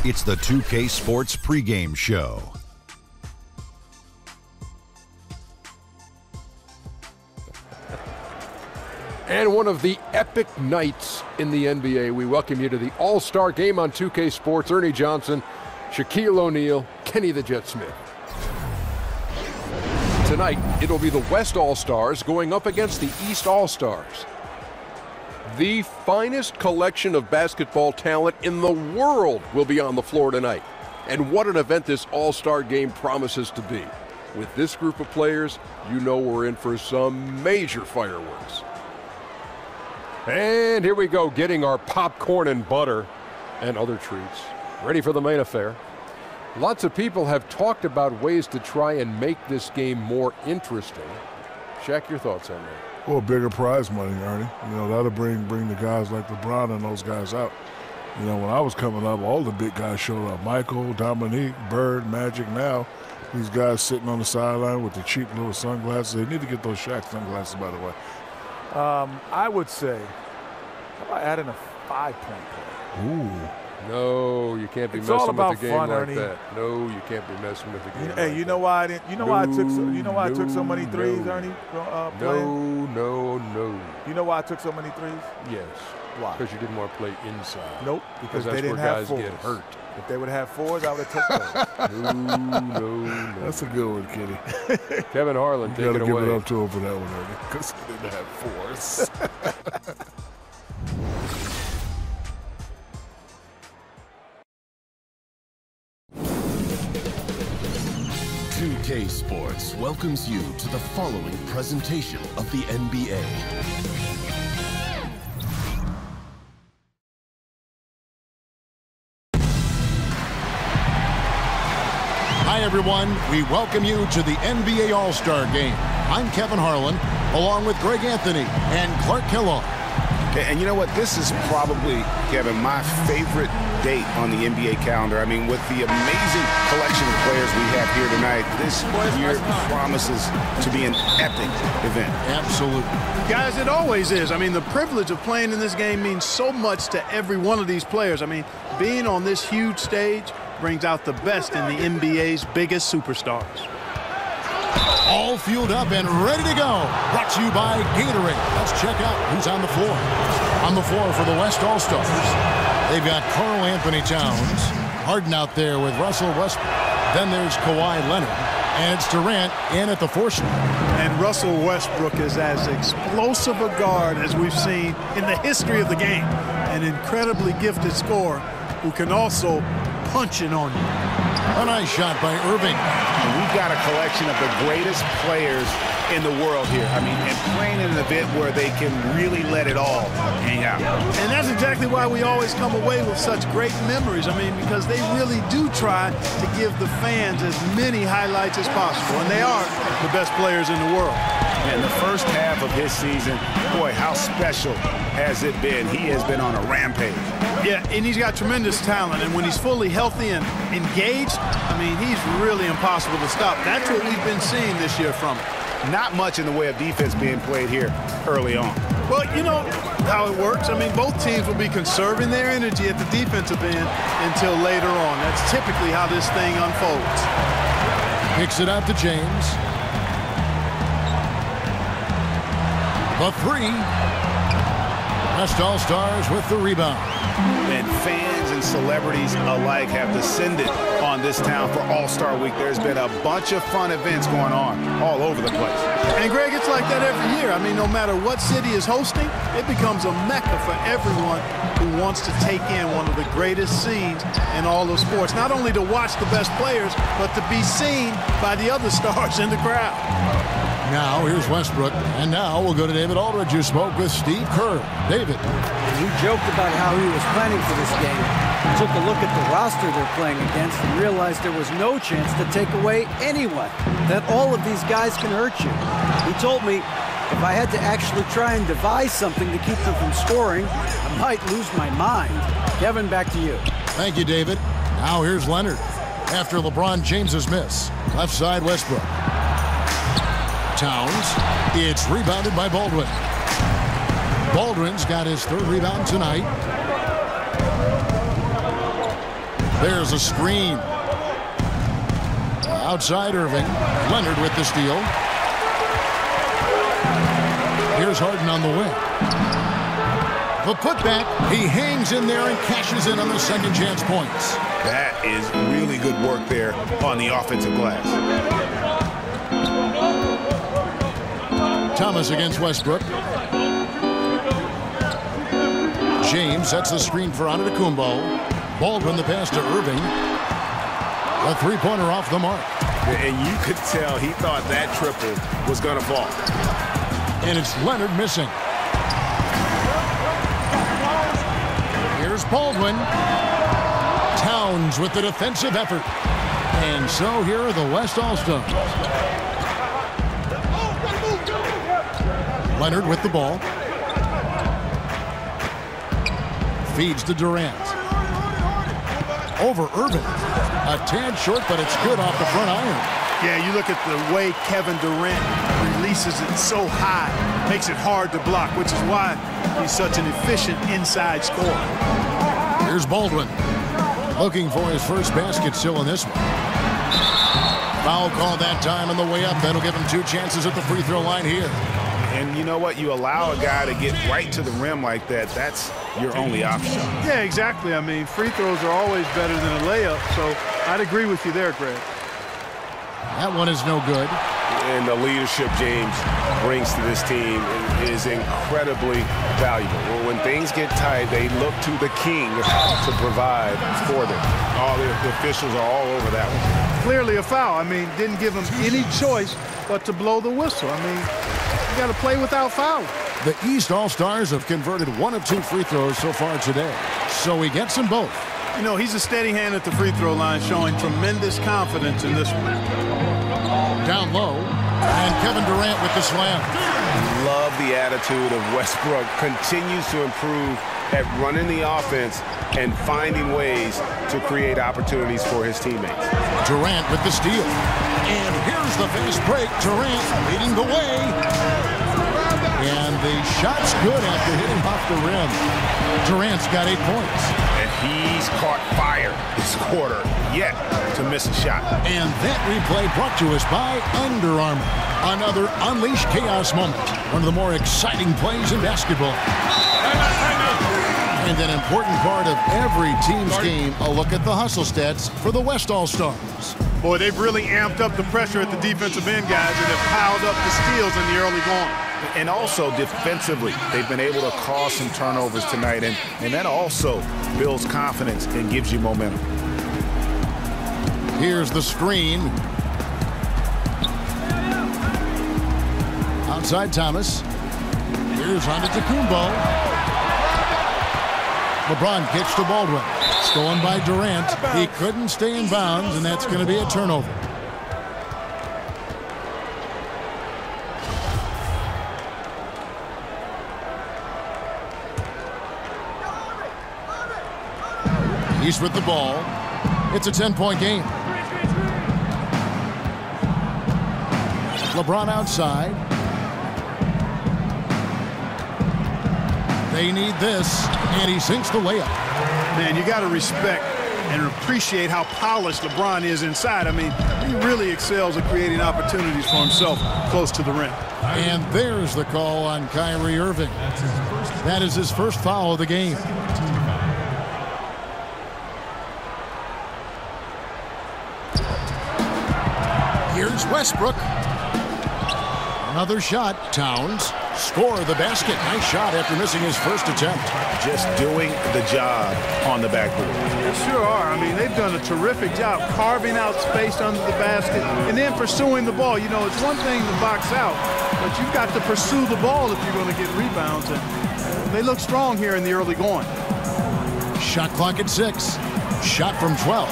It's the 2K Sports pregame show. And one of the epic nights in the NBA. We welcome you to the All-Star Game on 2K Sports. Ernie Johnson, Shaquille O'Neal, Kenny the Jet Smith. Tonight, it'll be the West All-Stars going up against the East All-Stars. The finest collection of basketball talent in the world will be on the floor tonight. And what an event this All-Star Game promises to be. With this group of players, you know we're in for some major fireworks. And here we go, getting our popcorn and butter and other treats. Ready for the main affair. Lots of people have talked about ways to try and make this game more interesting. Shaq, your thoughts on that? Well, bigger prize money, Ernie. You know, that'll bring the guys like LeBron and those guys out. You know, when I was coming up, all the big guys showed up. Michael, Dominique, Bird, Magic. Now, these guys sitting on the sideline with the cheap little sunglasses. They need to get those Shaq sunglasses, by the way. I would say, how about adding a 5-point play? Ooh. No, you can't be It's messing all about with the game fun, like Ernie. that. No, you can't be messing with the game. Hey, like you know that. why I didn't? You know why I took so? You know why I took so many threes, no. Ernie? Playing? No. You know why I took so many threes? Yes. Why? Because you didn't want to play inside. Nope. Because that's they didn't where have guys fours. get hurt. If they would have fours, I would have took those. No. That's a good one, Kenny. Kevin Harlan, take You it got to away. give it up to him for that one, Ernie, because they didn't have fours. 2K Sports welcomes you to the following presentation of the NBA. Hi, everyone. We welcome you to the NBA All-Star Game. I'm Kevin Harlan, along with Greg Anthony and Clark Kellogg. And you know what? This is probably, Kevin, my favorite date on the NBA calendar. I mean, with the amazing collection of players we have here tonight, this year promises to be an epic event. Absolutely. Guys, it always is. I mean, the privilege of playing in this game means so much to every one of these players. I mean, being on this huge stage brings out the best in the NBA's biggest superstars. All fueled up and ready to go. Brought to you by Gatorade. Let's check out who's on the floor. On the floor for the West All-Stars, they've got Karl Anthony Towns, Harden out there with Russell Westbrook. Then there's Kawhi Leonard, and it's Durant in at the 4 slot. And Russell Westbrook is as explosive a guard as we've seen in the history of the game. An incredibly gifted scorer who can also punch it on you. A nice shot by Irving. And we've got a collection of the greatest players in the world here. I mean, and playing in an event where they can really let it all hang out. And that's exactly why we always come away with such great memories. I mean, because they really do try to give the fans as many highlights as possible. And they are the best players in the world. And the first half of his season, boy, how special has it been? He has been on a rampage. Yeah, and he's got tremendous talent. And when he's fully healthy and engaged, I mean, he's really impossible to stop. That's what we've been seeing this year from him. Not much in the way of defense being played here early on. Well, you know how it works. I mean, both teams will be conserving their energy at the defensive end until later on. That's typically how this thing unfolds. Kicks it out to James. The 3. West All-Stars with the rebound. And fans and celebrities alike have descended on this town for All-Star Week. There's been a bunch of fun events going on all over the place. And, Greg, it's like that every year. I mean, no matter what city is hosting, it becomes a mecca for everyone who wants to take in one of the greatest scenes in all of sports. Not only to watch the best players, but to be seen by the other stars in the crowd. Now, here's Westbrook. And now we'll go to David Aldridge, who spoke with Steve Kerr. David. He joked about how he was planning for this game. He took a look at the roster they're playing against and realized there was no chance to take away anyone, that all of these guys can hurt you. He told me if I had to actually try and devise something to keep them from scoring, I might lose my mind. Kevin, back to you. Thank you, David. Now here's Leonard. After LeBron James's miss. Left side, Westbrook. Towns. It's rebounded by Baldwin. Baldwin's got his third rebound tonight. There's a screen. Outside Irving. Leonard with the steal. Here's Harden on the wing. The putback. He hangs in there and cashes in on the second chance points. That is really good work there on the offensive glass. Thomas against Westbrook. James sets the screen for Antetokounmpo. Baldwin the pass to Irving. A three-pointer off the mark. And you could tell he thought that triple was going to fall. And it's Leonard missing. Here's Baldwin. Towns with the defensive effort. And so here are the West All-Stars. Leonard with the ball. Feeds to Durant. Over Irving. A tad short, but it's good off the front iron. Yeah, you look at the way Kevin Durant releases it so high. Makes it hard to block, which is why he's such an efficient inside scorer. Here's Baldwin. Looking for his first basket still in this one. Foul call that time on the way up. That'll give him 2 chances at the free throw line here. And you know what? You allow a guy to get right to the rim like that. That's your only option. Yeah, exactly. I mean, free throws are always better than a layup, so I'd agree with you there, Greg. That one is no good. And the leadership James brings to this team is incredibly valuable. When things get tight, they look to the king to provide for them. All the officials are all over that one. Clearly a foul. I mean, didn't give him any choice but to blow the whistle. I mean, you got to play without foul. The East All-Stars have converted 1 of 2 free throws so far today, so he gets them both. You know, he's a steady hand at the free throw line, showing tremendous confidence in this one. Down low, and Kevin Durant with the slam. Love the attitude of Westbrook. Continues to improve at running the offense and finding ways to create opportunities for his teammates. Durant with the steal. And here's the fast break. Durant leading the way. And the shot's good after hitting off the rim. Durant's got 8 points. And he's caught fire this quarter, yet to miss a shot. And that replay brought to us by Under Armour. Another Unleash Chaos moment. One of the more exciting plays in basketball. And an important part of every team's game, a look at the hustle stats for the West All-Stars. Boy, they've really amped up the pressure at the defensive end, guys, and have piled up the steals in the early going. And also defensively, they've been able to cause some turnovers tonight, and that also builds confidence and gives you momentum. Here's the screen. Outside Thomas. Here's Antetokounmpo. LeBron kicks to Baldwin. Stolen by Durant. He couldn't stay in bounds, and that's going to be a turnover. He's with the ball. It's a 10-point game. LeBron outside. They need this, and he sinks the layup. Man, you got to respect and appreciate how polished LeBron is inside. I mean, he really excels at creating opportunities for himself close to the rim. And there's the call on Kyrie Irving. That is his first foul of the game. Here's Westbrook. Another shot. Towns. Score the basket. Nice shot after missing his first attempt. Just doing the job on the backboard. They sure are. I mean, they've done a terrific job carving out space under the basket and then pursuing the ball. You know, it's one thing to box out, but you've got to pursue the ball if you're going to get rebounds. And they look strong here in the early going. Shot clock at 6. Shot from 12.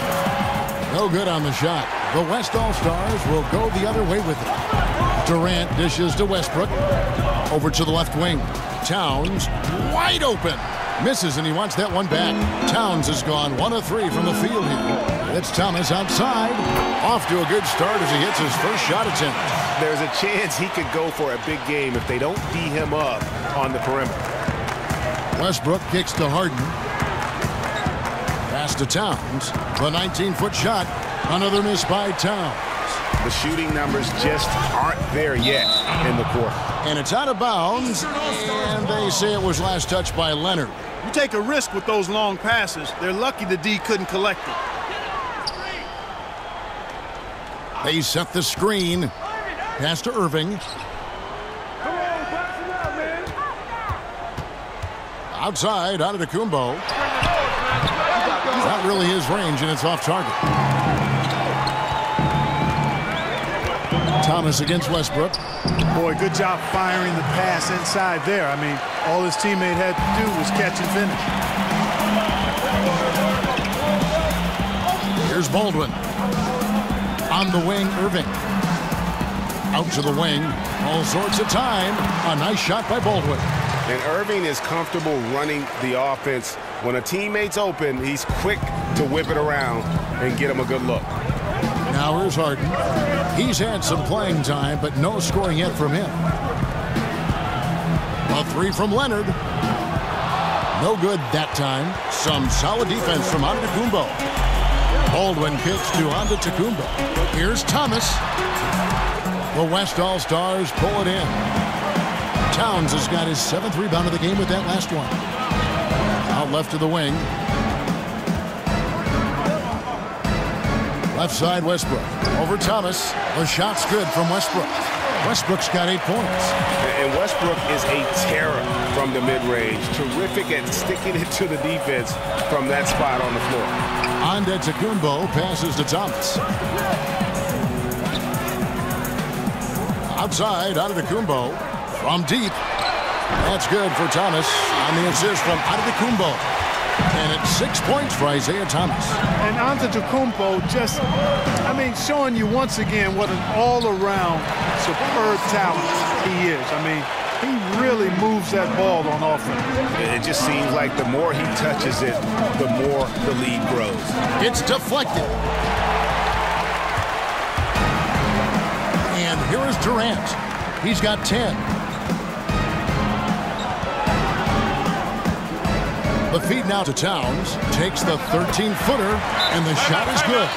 No good on the shot. The West All-Stars will go the other way with it. Durant dishes to Westbrook. Over to the left wing. Towns wide open. Misses, and he wants that one back. Towns has gone 1 of 3 from the field here. It's Thomas outside. Off to a good start as he hits his first shot attempt. There's a chance he could go for a big game if they don't D him up on the perimeter. Westbrook kicks to Harden. Pass to Towns. The 19-foot shot. Another miss by Towns. The shooting numbers just aren't there yet in the quarter. And it's out of bounds. And they say it was last touched by Leonard. You take a risk with those long passes. They're lucky the D couldn't collect it. They set the screen. Pass to Irving. Outside, out of Antetokounmpo. Not really his range, and it's off target. Thomas against Westbrook. Boy, good job firing the pass inside there. I mean, all his teammate had to do was catch and finish. Here's Baldwin. On the wing, Irving. Out to the wing. All sorts of time. A nice shot by Baldwin. And Irving is comfortable running the offense. When a teammate's open, he's quick to whip it around and get him a good look. Now here's Harden. He's had some playing time, but no scoring yet from him. A three from Leonard. No good that time. Some solid defense from Antetokounmpo. Baldwin kicks to Antetokounmpo. Here's Thomas. The West All-Stars pull it in. Towns has got his 7th rebound of the game with that last one. Out left to the wing. Left side, Westbrook. Over Thomas. The shot's good from Westbrook. Westbrook's got 8 points. And Westbrook is a terror from the mid-range. Terrific at sticking it to the defense from that spot on the floor. Antetokounmpo passes to Thomas. Outside, Antetokounmpo from deep. That's good for Thomas on the assist from Antetokounmpo. And it's 6 points for Isaiah Thomas. And Antetokounmpo just, showing you once again what an all-around superb talent he is. He really moves that ball on offense. It just seems like the more he touches it, the more the lead grows. It's deflected. And here is Durant. He's got 10. The feed now to Towns. Takes the 13-footer, and the shot is good.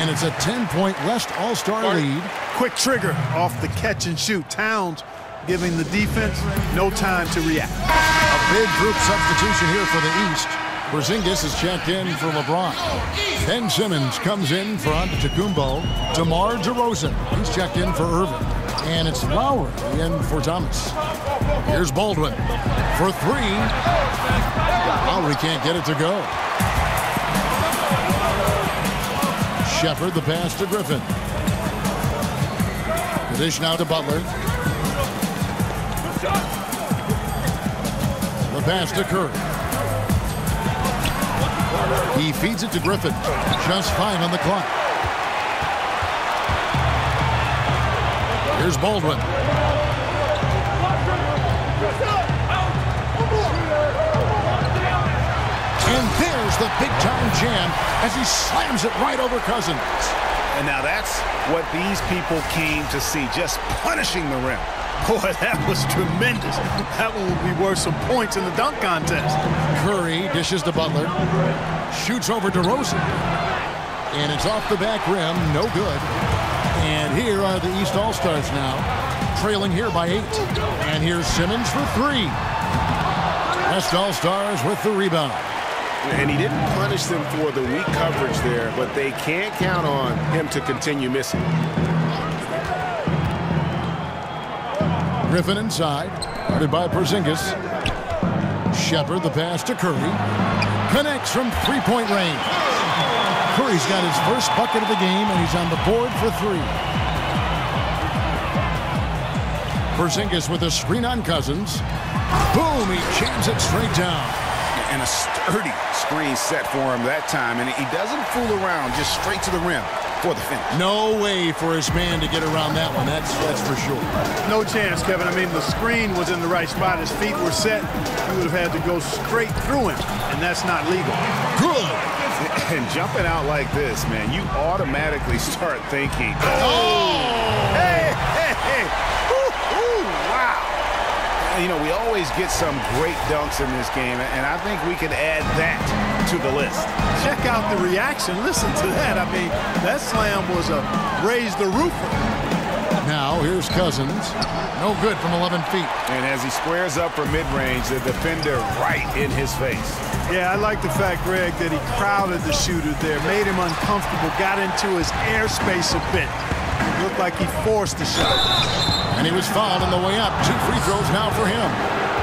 And it's a 10-point West All-Star lead. Quick trigger off the catch and shoot. Towns giving the defense no time to react. A big group substitution here for the East. Porzingis is checked in for LeBron. Ben Simmons comes in for Antetokounmpo. DeMar DeRozan, he's checked in for Irving. And it's Lowry in for Thomas. Here's Baldwin for 3. Lowry can't get it to go. Shepard, the pass to Griffin. The dish now to Butler. The pass to Curry. He feeds it to Griffin. Just 5 on the clock. Here's Baldwin. And there's the big-time jam as he slams it right over Cousins. And now that's what these people came to see, just punishing the rim. Boy, that was tremendous. That one would be worth some points in the dunk contest. Curry dishes to Butler. Shoots over DeRozan. And it's off the back rim. No good. And here are the East All-Stars now, trailing here by 8. And here's Simmons for 3. West All-Stars with the rebound. And he didn't punish them for the weak coverage there, but they can't count on him to continue missing. Griffin inside, guarded by Porzingis. Shepard, the pass to Curry. Connects from 3-point range. Curry's got his first bucket of the game, and he's on the board for 3. Porzingis with a screen on Cousins. Boom, he jams it straight down. And a sturdy screen set for him that time, and he doesn't fool around, just straight to the rim for the finish. No way for his man to get around that one, that's for sure. No chance, Kevin. The screen was in the right spot. His feet were set. He would have had to go straight through him, and that's not legal. Good. And jumping out like this, man, you automatically start thinking, hey, hey, hey, ooh, wow. You know, we always get some great dunks in this game, and I think we can add that to the list. Check out the reaction. Listen to that. I mean, that slam was a raise the roofer. Now here's Cousins. No good from 11 feet. And as he squares up for mid-range, the defender right in his face. Yeah, I like the fact, Greg, that he crowded the shooter there, made him uncomfortable, got into his airspace a bit. It looked like he forced the shot. And he was fouled on the way up. 2 free throws now for him.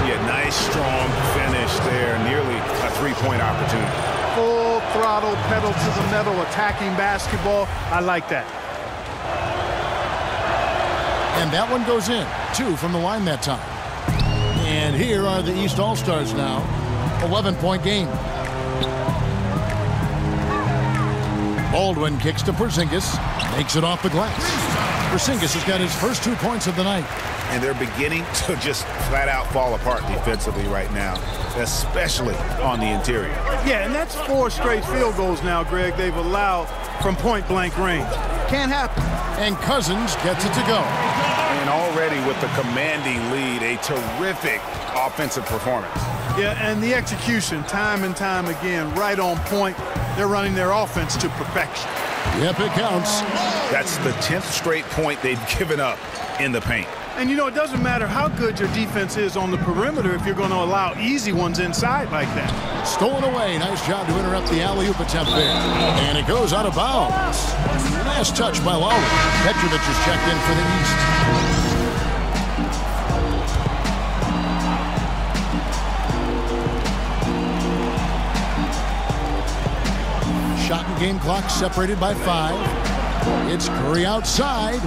Yeah, nice, strong finish there. Nearly a three-point opportunity. Full throttle, pedal to the metal, attacking basketball. I like that. And that one goes in. 2 from the line that time. And here are the East All-Stars now. 11-point game. Baldwin kicks to Porzingis. Makes it off the glass. Porzingis has got his first 2 points of the night. And they're beginning to just flat out fall apart defensively right now, especially on the interior. Yeah, and that's 4 straight field goals now, Greg, they've allowed from point-blank range. Can't happen. And Cousins gets it to go. And already with the commanding lead, a terrific offensive performance. Yeah, and the execution, time and time again, right on point. They're running their offense to perfection. Yep, it counts. That's the 10th straight point they've given up in the paint. And, you know, it doesn't matter how good your defense is on the perimeter if you're going to allow easy ones inside like that. Stolen away. Nice job to interrupt the alley-oop attempt there. And it goes out of bounds. Last touch by Lowry. Petrovic is checked in for the East. Shot and game clock separated by 5. It's Curry outside.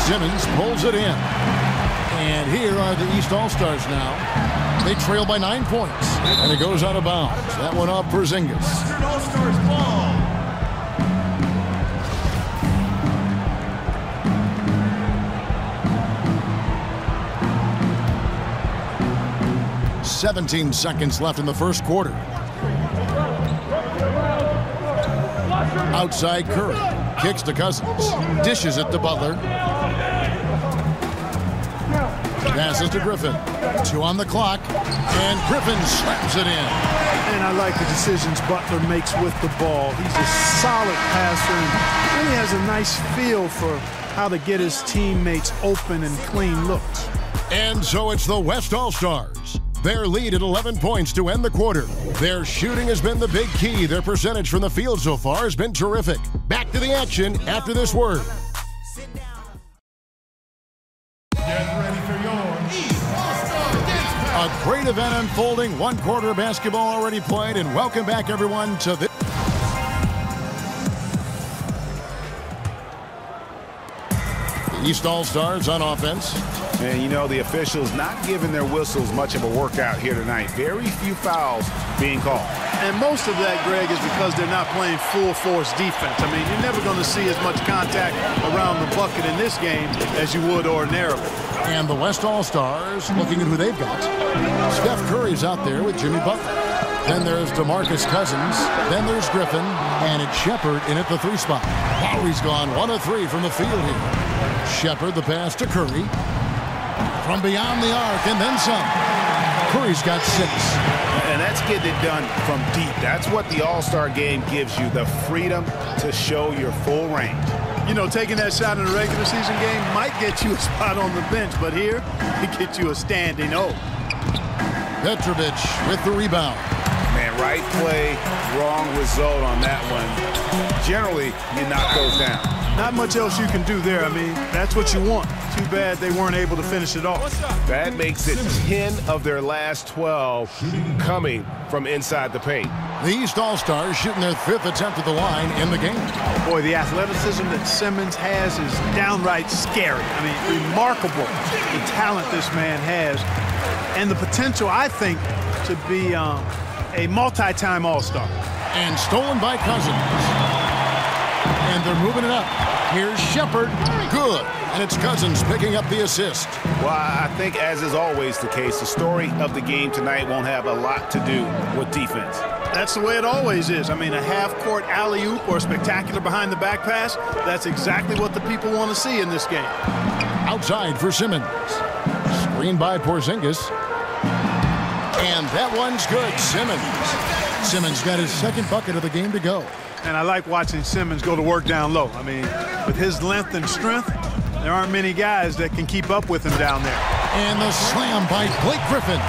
Simmons pulls it in. And here are the East All-Stars now. They trail by 9 points. And it goes out of bounds. That one off Porzingis. All-Stars ball. "17 seconds left in the first quarter. Outside Curry. Kicks to Cousins. Dishes it to Butler. Passes to Griffin. 2 on the clock. And Griffin slams it in. And I like the decisions Butler makes with the ball. He's a solid passer and really has a nice feel for how to get his teammates open and clean looks. And so it's the West All-Stars. Their lead at 11 points to end the quarter. Their shooting has been the big key. Their percentage from the field so far has been terrific. Back to the action after this word. A great event unfolding. 1 quarter of basketball already played. And welcome back, everyone, to this. The East All-Stars on offense. And, you know, the officials not giving their whistles much of a workout here tonight. Very few fouls being called. And most of that, Greg, is because they're not playing full-force defense. I mean, you're never going to see as much contact around the bucket in this game as you would ordinarily. And the West All-Stars looking at who they've got. Steph Curry's out there with Jimmy Butler. Then there's DeMarcus Cousins. Then there's Griffin. And it's Shepard in at the 3 spot. Lowry's gone 1 of 3 from the field here. Shepard the pass to Curry. From beyond the arc and then some. Curry's got 6. And that's getting it done from deep. That's what the All-Star game gives you, the freedom to show your full range. You know, taking that shot in a regular season game might get you a spot on the bench, but here, it gets you a standing O. Petrovic with the rebound. Man, right play, wrong result on that one. Generally, you knock those down. Not much else you can do there. I mean, that's what you want. Too bad they weren't able to finish it off. That makes it 10 of their last 12 coming from inside the paint. The East All-Stars shooting their 5th attempt at the line in the game. Boy, the athleticism that Simmons has is downright scary. I mean, remarkable the talent this man has and the potential, I think, to be a multi-time All-Star. And stolen by Cousins. And they're moving it up. Here's Shepard. Good. And it's Cousins picking up the assist. Well, I think, as is always the case, the story of the game tonight won't have a lot to do with defense. That's the way it always is. I mean, a half-court alley-oop or a spectacular behind-the-back pass, that's exactly what the people want to see in this game. Outside for Simmons. Screen by Porzingis. And that one's good. Simmons got his second bucket of the game to go. And I like watching Simmons go to work down low. I mean, with his length and strength, there aren't many guys that can keep up with him down there. And the slam by Blake Griffin.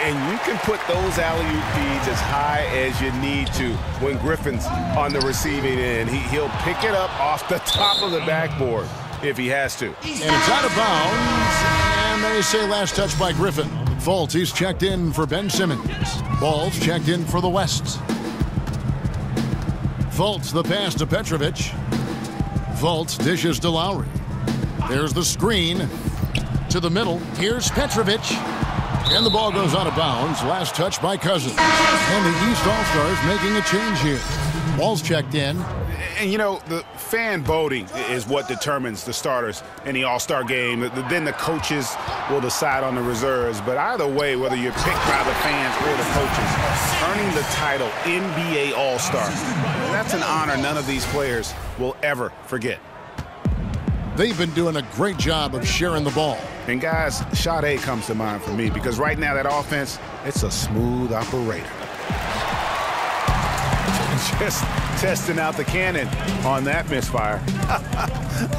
And you can put those alley-oop feeds as high as you need to when Griffin's on the receiving end. He'll pick it up off the top of the backboard if he has to. And it's out of bounds. And they say last touch by Griffin. Fultz, he's checked in for Ben Simmons. Ball's checked in for the West. Fultz, the pass to Petrovic. Fultz dishes to Lowry. There's the screen to the middle. Here's Petrovic. And the ball goes out of bounds. Last touch by Cousins. And the East All-Stars making a change here. Ball's checked in. And, you know, the fan voting is what determines the starters in the All-Star game. Then the coaches will decide on the reserves. But either way, whether you're picked by the fans or the coaches, earning the title NBA All-Star, that's an honor none of these players will ever forget. They've been doing a great job of sharing the ball. And, guys, Sade comes to mind for me because right now that offense, it's a smooth operator. Just testing out the cannon on that misfire.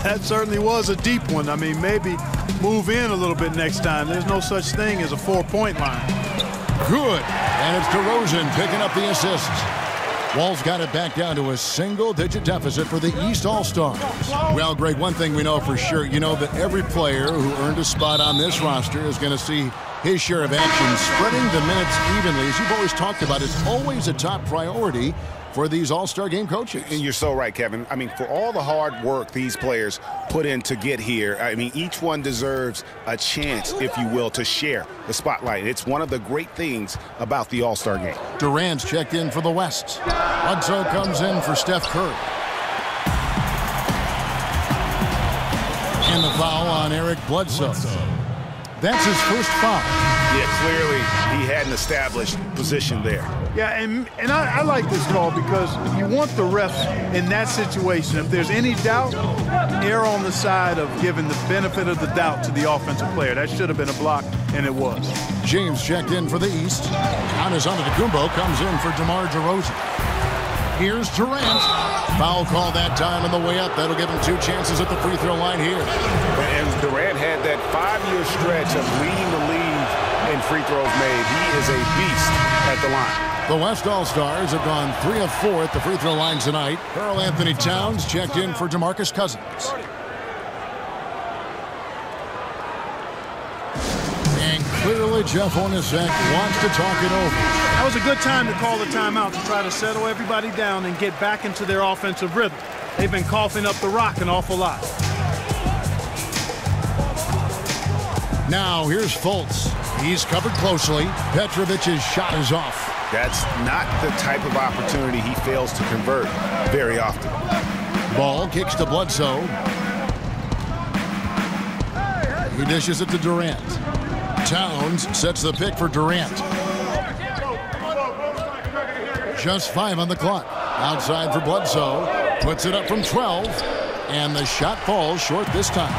That certainly was a deep one. I mean, maybe move in a little bit next time. There's no such thing as a 4-point line. Good. And it's DeRozan picking up the assist. Wall's got it back down to a single-digit deficit for the East All-Stars. Well, Greg, one thing we know for sure, you know that every player who earned a spot on this roster is going to see his share of action. Spreading the minutes evenly, as you've always talked about, is always a top priority for these All-Star game coaches. And you're so right, Kevin. I mean, for all the hard work these players put in to get here, I mean, each one deserves a chance, if you will, to share the spotlight. It's one of the great things about the All-Star game. Durant's checked in for the West. Bledsoe comes in for Steph Curry. And the foul on Eric Bledsoe. That's his first foul. Yeah, clearly he had an established position there. Yeah, and I like this call because you want the refs in that situation. If there's any doubt, err on the side of giving the benefit of the doubt to the offensive player. That should have been a block, and it was. James checked in for the East. Giannis Antetokounmpo comes in for DeMar DeRozan. Here's Durant. Foul call that time on the way up. That'll give him 2 chances at the free throw line here. And Durant had that 5-year stretch of leading the league in free throws made. He is a beast at the line. The West All-Stars have gone 3 of 4 at the free throw line tonight. Karl Anthony Towns checked in for DeMarcus Cousins. And clearly Jeff Hornacek wants to talk it over. That was a good time to call the timeout to try to settle everybody down and get back into their offensive rhythm. They've been coughing up the rock an awful lot. Now here's Fultz. He's covered closely. Petrovic's shot is off. That's not the type of opportunity he fails to convert very often. Ball kicks to Bledsoe. He dishes it to Durant. Towns sets the pick for Durant. Just 5 on the clock. Outside for Bledsoe. Puts it up from 12. And the shot falls short this time.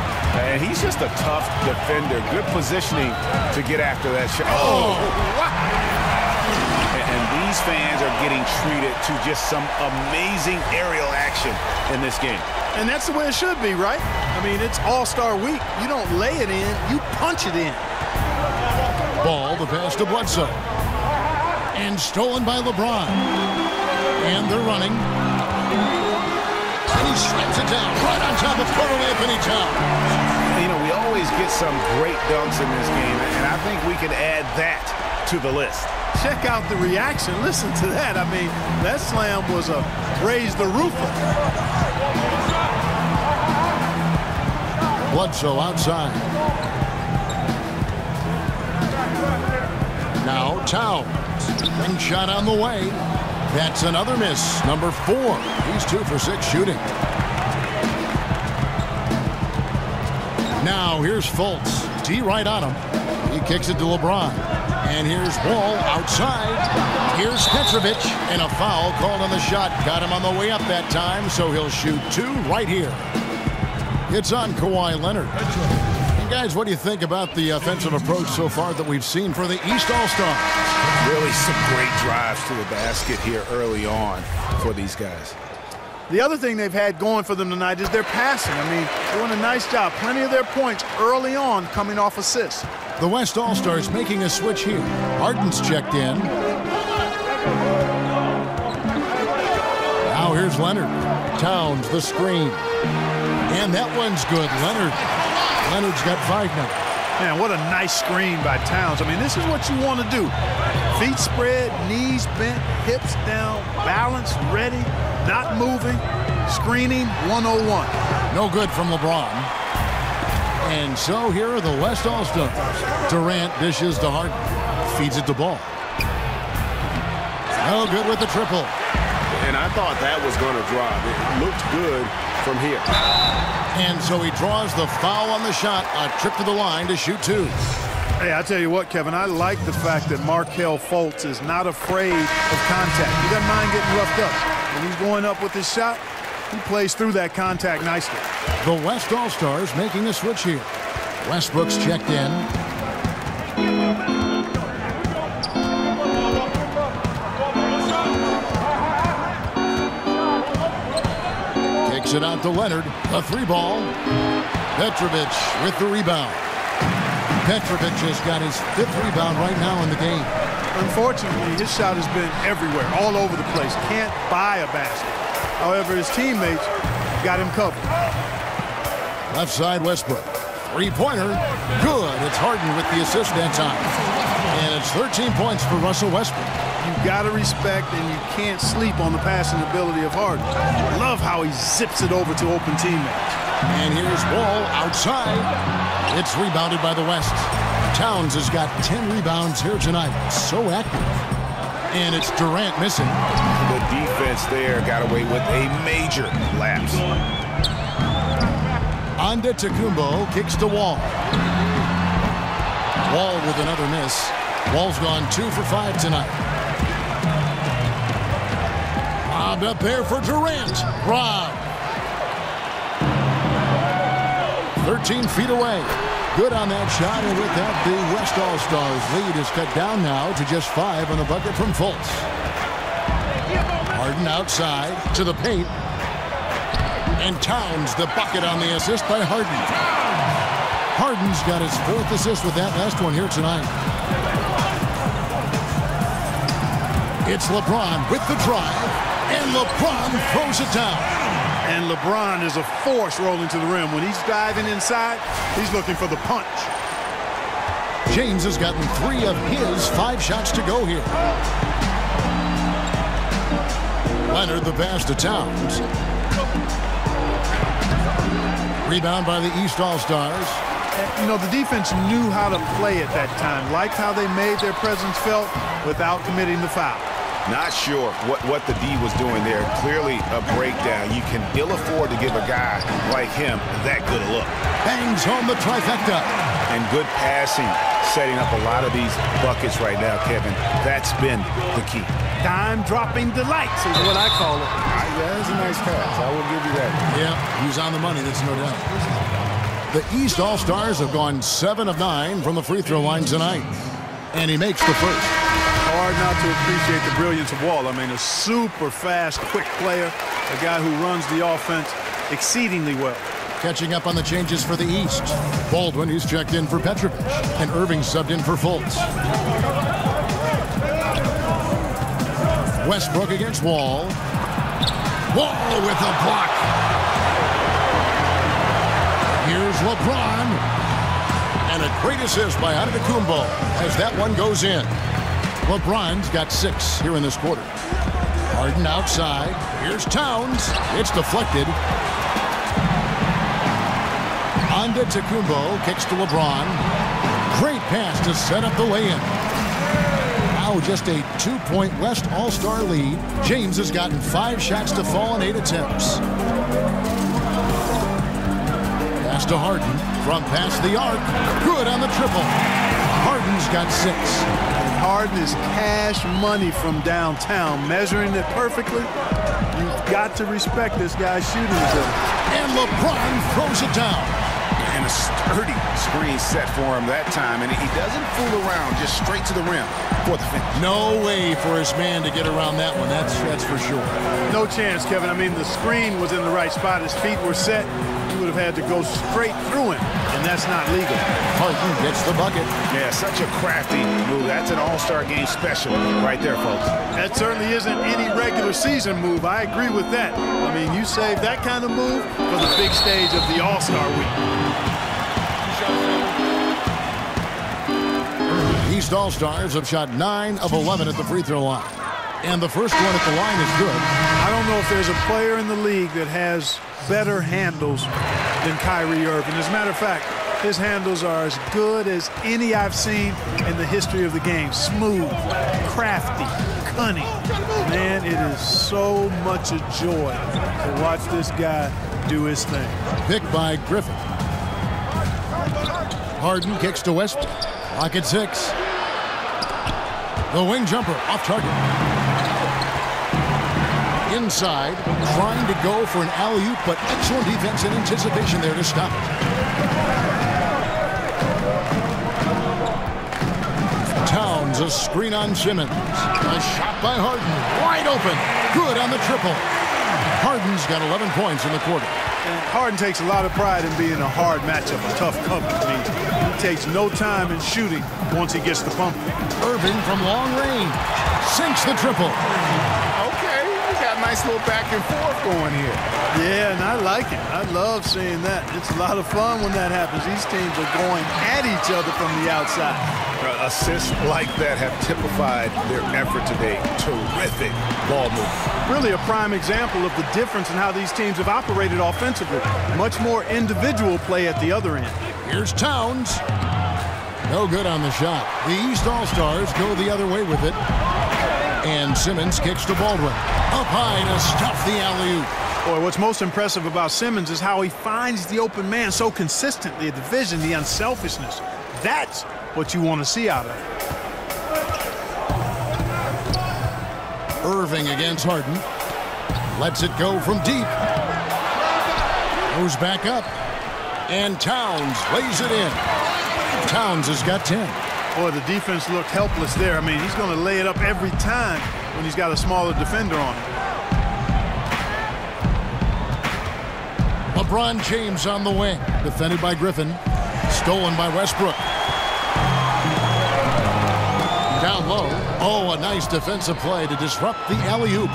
And he's just a tough defender. Good positioning to get after that shot. Oh! And these fans are getting treated to just some amazing aerial action in this game. And that's the way it should be, right? I mean, it's All-Star Week. You don't lay it in, you punch it in. Ball, the pass to Bledsoe. And stolen by LeBron. And they're running. And he strikes it down right on top of Karl Anthony Towns. You know, we always get some great dunks in this game, and I think we could add that to the list. Check out the reaction. Listen to that. I mean, that slam was a raise the roofer. Bledsoe outside. Now Towns. And shot on the way. That's another miss. Number 4. He's 2 for 6 shooting. Now here's Fultz. D right on him. He kicks it to LeBron. And here's Wall outside. Here's Petrovic. And a foul called on the shot. Got him on the way up that time, so he'll shoot 2 right here. It's on Kawhi Leonard. And guys, what do you think about the offensive approach so far that we've seen for the East All-Stars? Really some great drives to the basket here early on for these guys. The other thing they've had going for them tonight is their passing. I mean, doing a nice job. Plenty of their points early on coming off assists. The West All-Stars making a switch here. Harden's checked in. Now here's Leonard. Towns, the screen. And that one's good. Leonard's got 5 now. Man, what a nice screen by Towns. I mean, this is what you want to do. Feet spread, knees bent, hips down, balance, ready, not moving, screening, 101. No good from LeBron. And so here are the West All-Stars. Durant dishes to Harden. Feeds it to Ball. No good with the triple. And I thought that was going to drop. It looked good from here. And so he draws the foul on the shot. A trip to the line to shoot 2. Hey, I tell you what, Kevin, I like the fact that Markelle Fultz is not afraid of contact. He doesn't mind getting roughed up. When he's going up with his shot, he plays through that contact nicely. The West All-Stars making a switch here. Westbrook's checked in. Kicks it out to Leonard. A 3-ball. Petrovic with the rebound. Petrovic has got his 5th rebound right now in the game. Unfortunately, his shot has been everywhere, all over the place. Can't buy a basket. However, his teammates got him covered. Left side, Westbrook. 3-pointer. Good. It's Harden with the assist that time. And it's 13 points for Russell Westbrook. You got to respect and you can't sleep on the passing ability of Harden. Love how he zips it over to open teammates. And here's Wall outside. It's rebounded by the West. Towns has got 10 rebounds here tonight. So active. And it's Durant missing. The defense there got away with a major lapse. Antetokounmpo kicks to Wall. Wall with another miss. Wall's gone 2 for 5 tonight. Robbed up there for Durant. Rob. 13 feet away. Good on that shot, and with that, the West All-Stars lead is cut down now to just 5 on the bucket from Fultz. Harden outside to the paint. And Towns the bucket on the assist by Harden. Harden's got his 4th assist with that last one here tonight. It's LeBron with the drive, and LeBron throws it down. And LeBron is a force rolling to the rim. When he's diving inside, he's looking for the punch. James has gotten 3 of his 5 shots to go here. Leonard the pass to Towns. Rebound by the East All-Stars. You know, the defense knew how to play at that time. Liked how they made their presence felt without committing the foul. Not sure what the D was doing there. Clearly a breakdown. You can ill afford to give a guy like him that good a look. Bangs home the trifecta. And good passing, setting up a lot of these buckets right now, Kevin. That's been the key. Dime-dropping delights is what I call it. Yeah, that's a nice pass. I will give you that. Yeah, he's on the money, that's no doubt. The East All-Stars have gone 7 of 9 from the free throw line tonight. And he makes the first. Hard not to appreciate the brilliance of Wall. I mean, a super fast, quick player, a guy who runs the offense exceedingly well. Catching up on the changes for the East. Baldwin, who's checked in for Petrovic, and Irving subbed in for Fultz. Westbrook against Wall. Wall with a block. Here's LeBron. And a great assist by Antetokounmpo as that one goes in. LeBron's got 6 here in this quarter. Harden outside. Here's Towns. It's deflected. Antetokounmpo kicks to LeBron. Great pass to set up the lay-in. Now just a 2-point West All-Star lead. James has gotten 5 shots to fall in 8 attempts. Pass Kicks to Harden from past the arc. Good on the triple. Harden's got 6. And Harden is cash money from downtown. Measuring it perfectly, you've got to respect this guy's shooting ability. And LeBron throws it down. And a sturdy screen set for him that time. And he doesn't fool around, just straight to the rim for the finish. No way for his man to get around that one. That's for sure. No chance, Kevin. I mean, the screen was in the right spot. His feet were set. He would have had to go straight through him, and that's not legal. Harden gets the bucket. Yeah, such a crafty move. That's an all-star game special right there, folks. That certainly isn't any regular season move. I agree with that. I mean, you save that kind of move for the big stage of the All-Star week. East All-Stars have shot 9 of 11 at the free throw line. And the first one at the line is good. I don't know if there's a player in the league that has better handles than Kyrie Irving. As a matter of fact, his handles are as good as any I've seen in the history of the game. Smooth, crafty, cunning. Man, it is so much a joy to watch this guy do his thing. Picked by Griffin. Harden kicks to Westbrook. Rocket 6. The wing jumper off target. Inside, trying to go for an alley-oop, but excellent defense and anticipation there to stop it. Towns, a screen on Simmons. A shot by Harden, wide open. Good on the triple. Harden's got 11 points in the quarter. And Harden takes a lot of pride in being a hard matchup, a tough cover. I mean, he takes no time in shooting once he gets the pump. Irving from long range sinks the triple. Okay, we got a nice little back and forth going here. Yeah, and I like it. I love seeing that. It's a lot of fun when that happens. These teams are going at each other from the outside. Assists like that have typified their effort today. Terrific ball movement. Really a prime example of the difference in how these teams have operated offensively. Much more individual play at the other end. Here's Towns. No good on the shot. The East All-Stars go the other way with it. And Simmons kicks to Baldwin. Up high to stuff the alley-oop. Boy, what's most impressive about Simmons is how he finds the open man so consistently, the vision, the unselfishness. That's what you want to see out of him. Irving against Harden. Lets it go from deep. Goes back up. And Towns lays it in. Towns has got 10. Boy, the defense looked helpless there. I mean, he's going to lay it up every time when he's got a smaller defender on him. LeBron James on the wing. Defended by Griffin. Stolen by Westbrook. Down low. Oh, a nice defensive play to disrupt the alley-oop.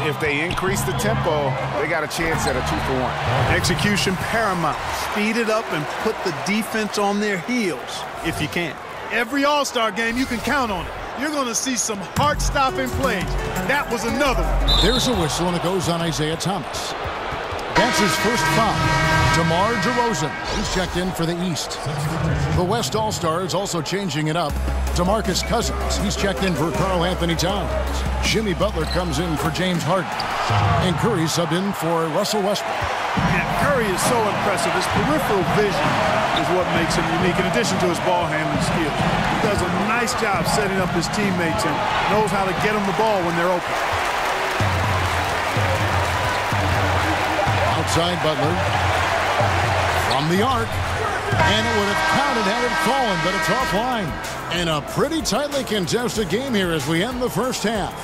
If they increase the tempo, they got a chance at a 2-for-1. Execution paramount. Speed it up and put the defense on their heels if you can. Every All-Star game, you can count on it. You're going to see some heart-stopping plays. That was another one. There's a whistle, and it goes on Isaiah Thomas. That's his first foul. DeMar DeRozan, he's checked in for the East. The West All-Stars also changing it up. DeMarcus Cousins, he's checked in for Karl Anthony Towns. Jimmy Butler comes in for James Harden. And Curry subbed in for Russell Westbrook. And Curry is so impressive. His peripheral vision is what makes him unique, in addition to his ball handling skills. He does a nice job setting up his teammates and knows how to get them the ball when they're open. Outside Butler. From the arc. And it would have counted had it fallen, but it's offline. And a pretty tightly contested game here as we end the first half.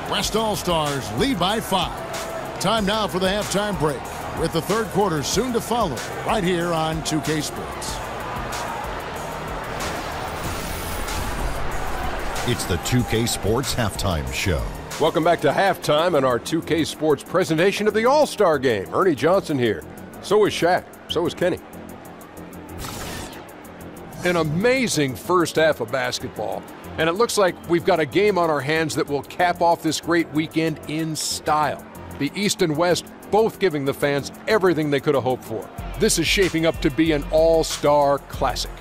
West All-Stars lead by 5. Time now for the halftime break, with the third quarter soon to follow, right here on 2K Sports. It's the 2K Sports Halftime Show. Welcome back to halftime on our 2K Sports presentation of the All-Star Game. Ernie Johnson here. So is Shaq. So is Kenny. An amazing first half of basketball. And it looks like we've got a game on our hands that will cap off this great weekend in style. The East and West both giving the fans everything they could have hoped for. This is shaping up to be an all-star classic.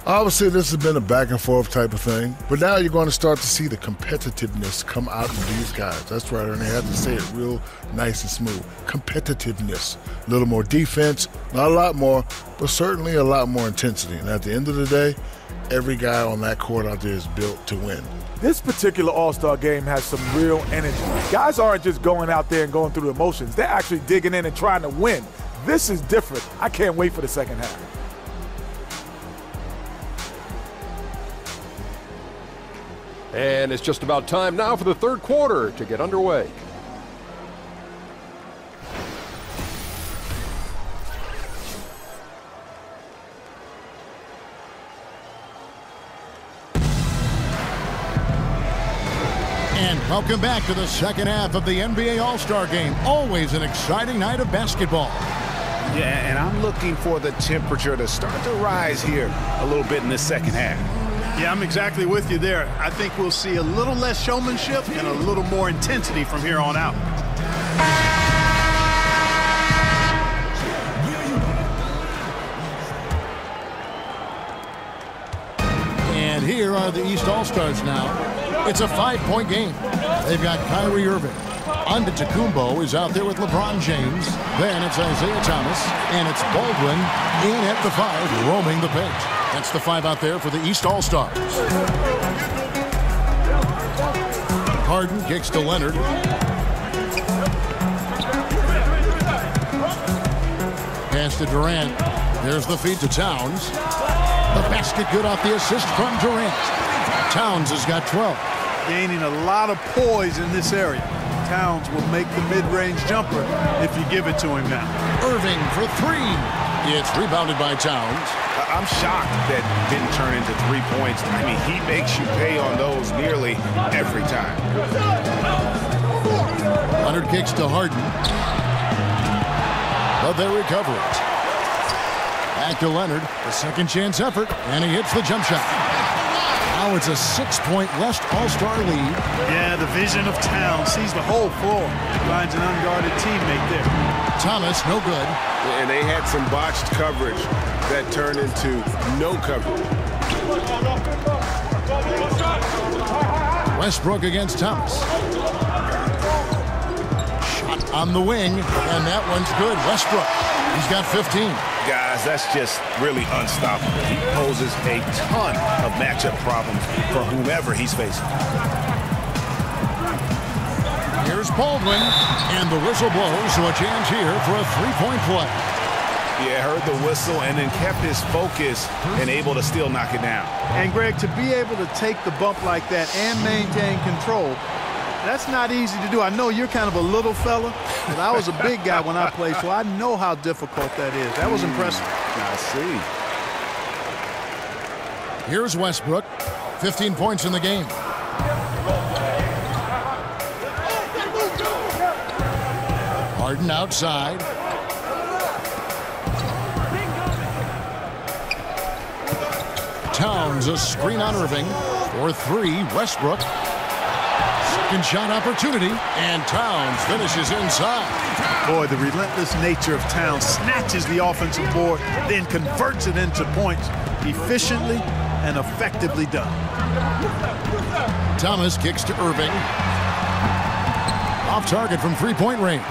Obviously, this has been a back-and-forth type of thing, but now you're going to start to see the competitiveness come out of these guys. That's right, and they have to say it real nice and smooth. Competitiveness. A little more defense, not a lot more, but certainly a lot more intensity. And at the end of the day, every guy on that court out there is built to win. This particular All-Star game has some real energy. Guys aren't just going out there and going through the emotions. They're actually digging in and trying to win. This is different. I can't wait for the second half. And it's just about time now for the third quarter to get underway. And welcome back to the second half of the NBA All-Star Game. Always an exciting night of basketball. Yeah, and I'm looking for the temperature to start to rise here a little bit in the second half. Yeah, I'm exactly with you there. I think we'll see a little less showmanship and a little more intensity from here on out. And here are the East All-Stars now. It's a 5-point game. They've got Kyrie Irving. Antetokounmpo is out there with LeBron James. Then it's Isaiah Thomas. And it's Baldwin in at the 5, roaming the paint. That's the 5 out there for the East All-Stars. Harden kicks to Leonard. Pass to Durant. There's the feed to Towns. The basket good off the assist from Durant. Towns has got 12. Gaining a lot of poise in this area. Towns will make the mid-range jumper if you give it to him now. Irving for 3. It's rebounded by Towns. I'm shocked that didn't turn into 3 points. I mean, he makes you pay on those nearly every time. Leonard kicks to Harden. But they recover it. Back to Leonard. A second chance effort. And he hits the jump shot. Now it's a 6-point West All-Star lead. Yeah, the vision of Towns sees the whole floor. Finds an unguarded teammate there. Thomas, no good. And they had some botched coverage that turned into no coverage. Westbrook against Thomas. Shot on the wing, and that one's good. Westbrook, he's got 15. Guys, that's just really unstoppable. He poses a ton of matchup problems for whomever he's facing. Here's Baldwin, and the whistle blows, so a chance here for a 3-point play. Yeah, heard the whistle and then kept his focus and able to still knock it down. And, Greg, to be able to take the bump like that and maintain control, that's not easy to do. I know you're kind of a little fella, but I was a big guy when I played, so I know how difficult that is. That was impressive. I see. Here's Westbrook, 15 points in the game. Harden outside. Towns, a screen on Irving. For 3, Westbrook. Second shot opportunity, and Towns finishes inside. Boy, the relentless nature of Towns snatches the offensive board, then converts it into points efficiently and effectively done. Thomas kicks to Irving. Off target from 3-point range.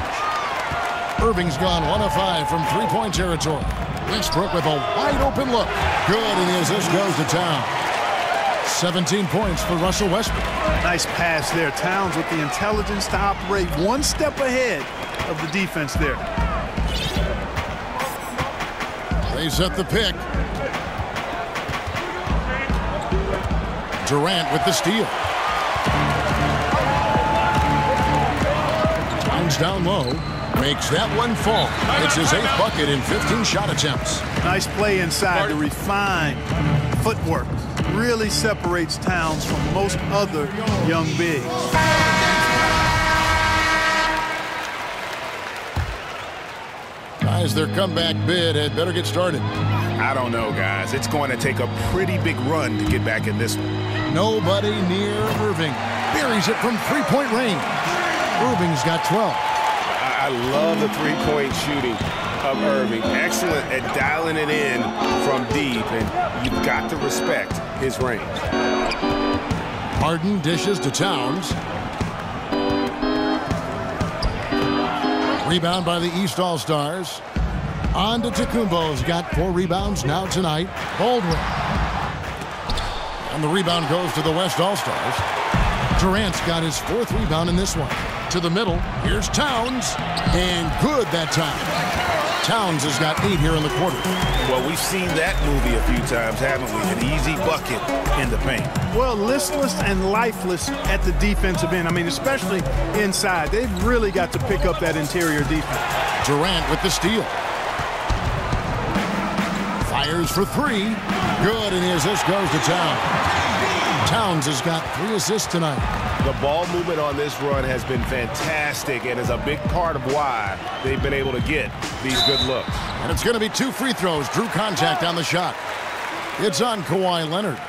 Irving's gone 1 of 5 from 3-point territory. Westbrook with a wide open look. Good, and the assist goes to Towns. 17 points for Russell Westbrook. Nice pass there. Towns with the intelligence to operate one step ahead of the defense there. They set the pick. Durant with the steal. Towns down low. Makes that one fall. It's his 8th bucket in 15 shot attempts. Nice play inside. The refined footwork really separates Towns from most other young bigs. Guys, their comeback bid had better get started. I don't know, guys. It's going to take a pretty big run to get back in this one. Nobody near Irving. Buries it from 3-point range. Irving's got 12. I love the 3-point shooting. of Irving. Excellent at dialing it in from deep, and you've got to respect his range. Harden dishes to Towns. Rebound by the East All-Stars. On to Tacumbo's got 4 rebounds now tonight. Baldwin. And the rebound goes to the West All-Stars. Durant's got his 4th rebound in this one. To the middle. Here's Towns. And good that time. Towns has got 8 here in the quarter. Well, we've seen that movie a few times, haven't we? An easy bucket in the paint. Well, listless and lifeless at the defensive end. I mean, especially inside. They've really got to pick up that interior defense. Durant with the steal. Fires for 3. Good, and his assist goes to Towns. Towns has got 3 assists tonight. The ball movement on this run has been fantastic and is a big part of why they've been able to get these good looks. And it's going to be 2 free throws. Drew contact on the shot. It's on Kawhi Leonard.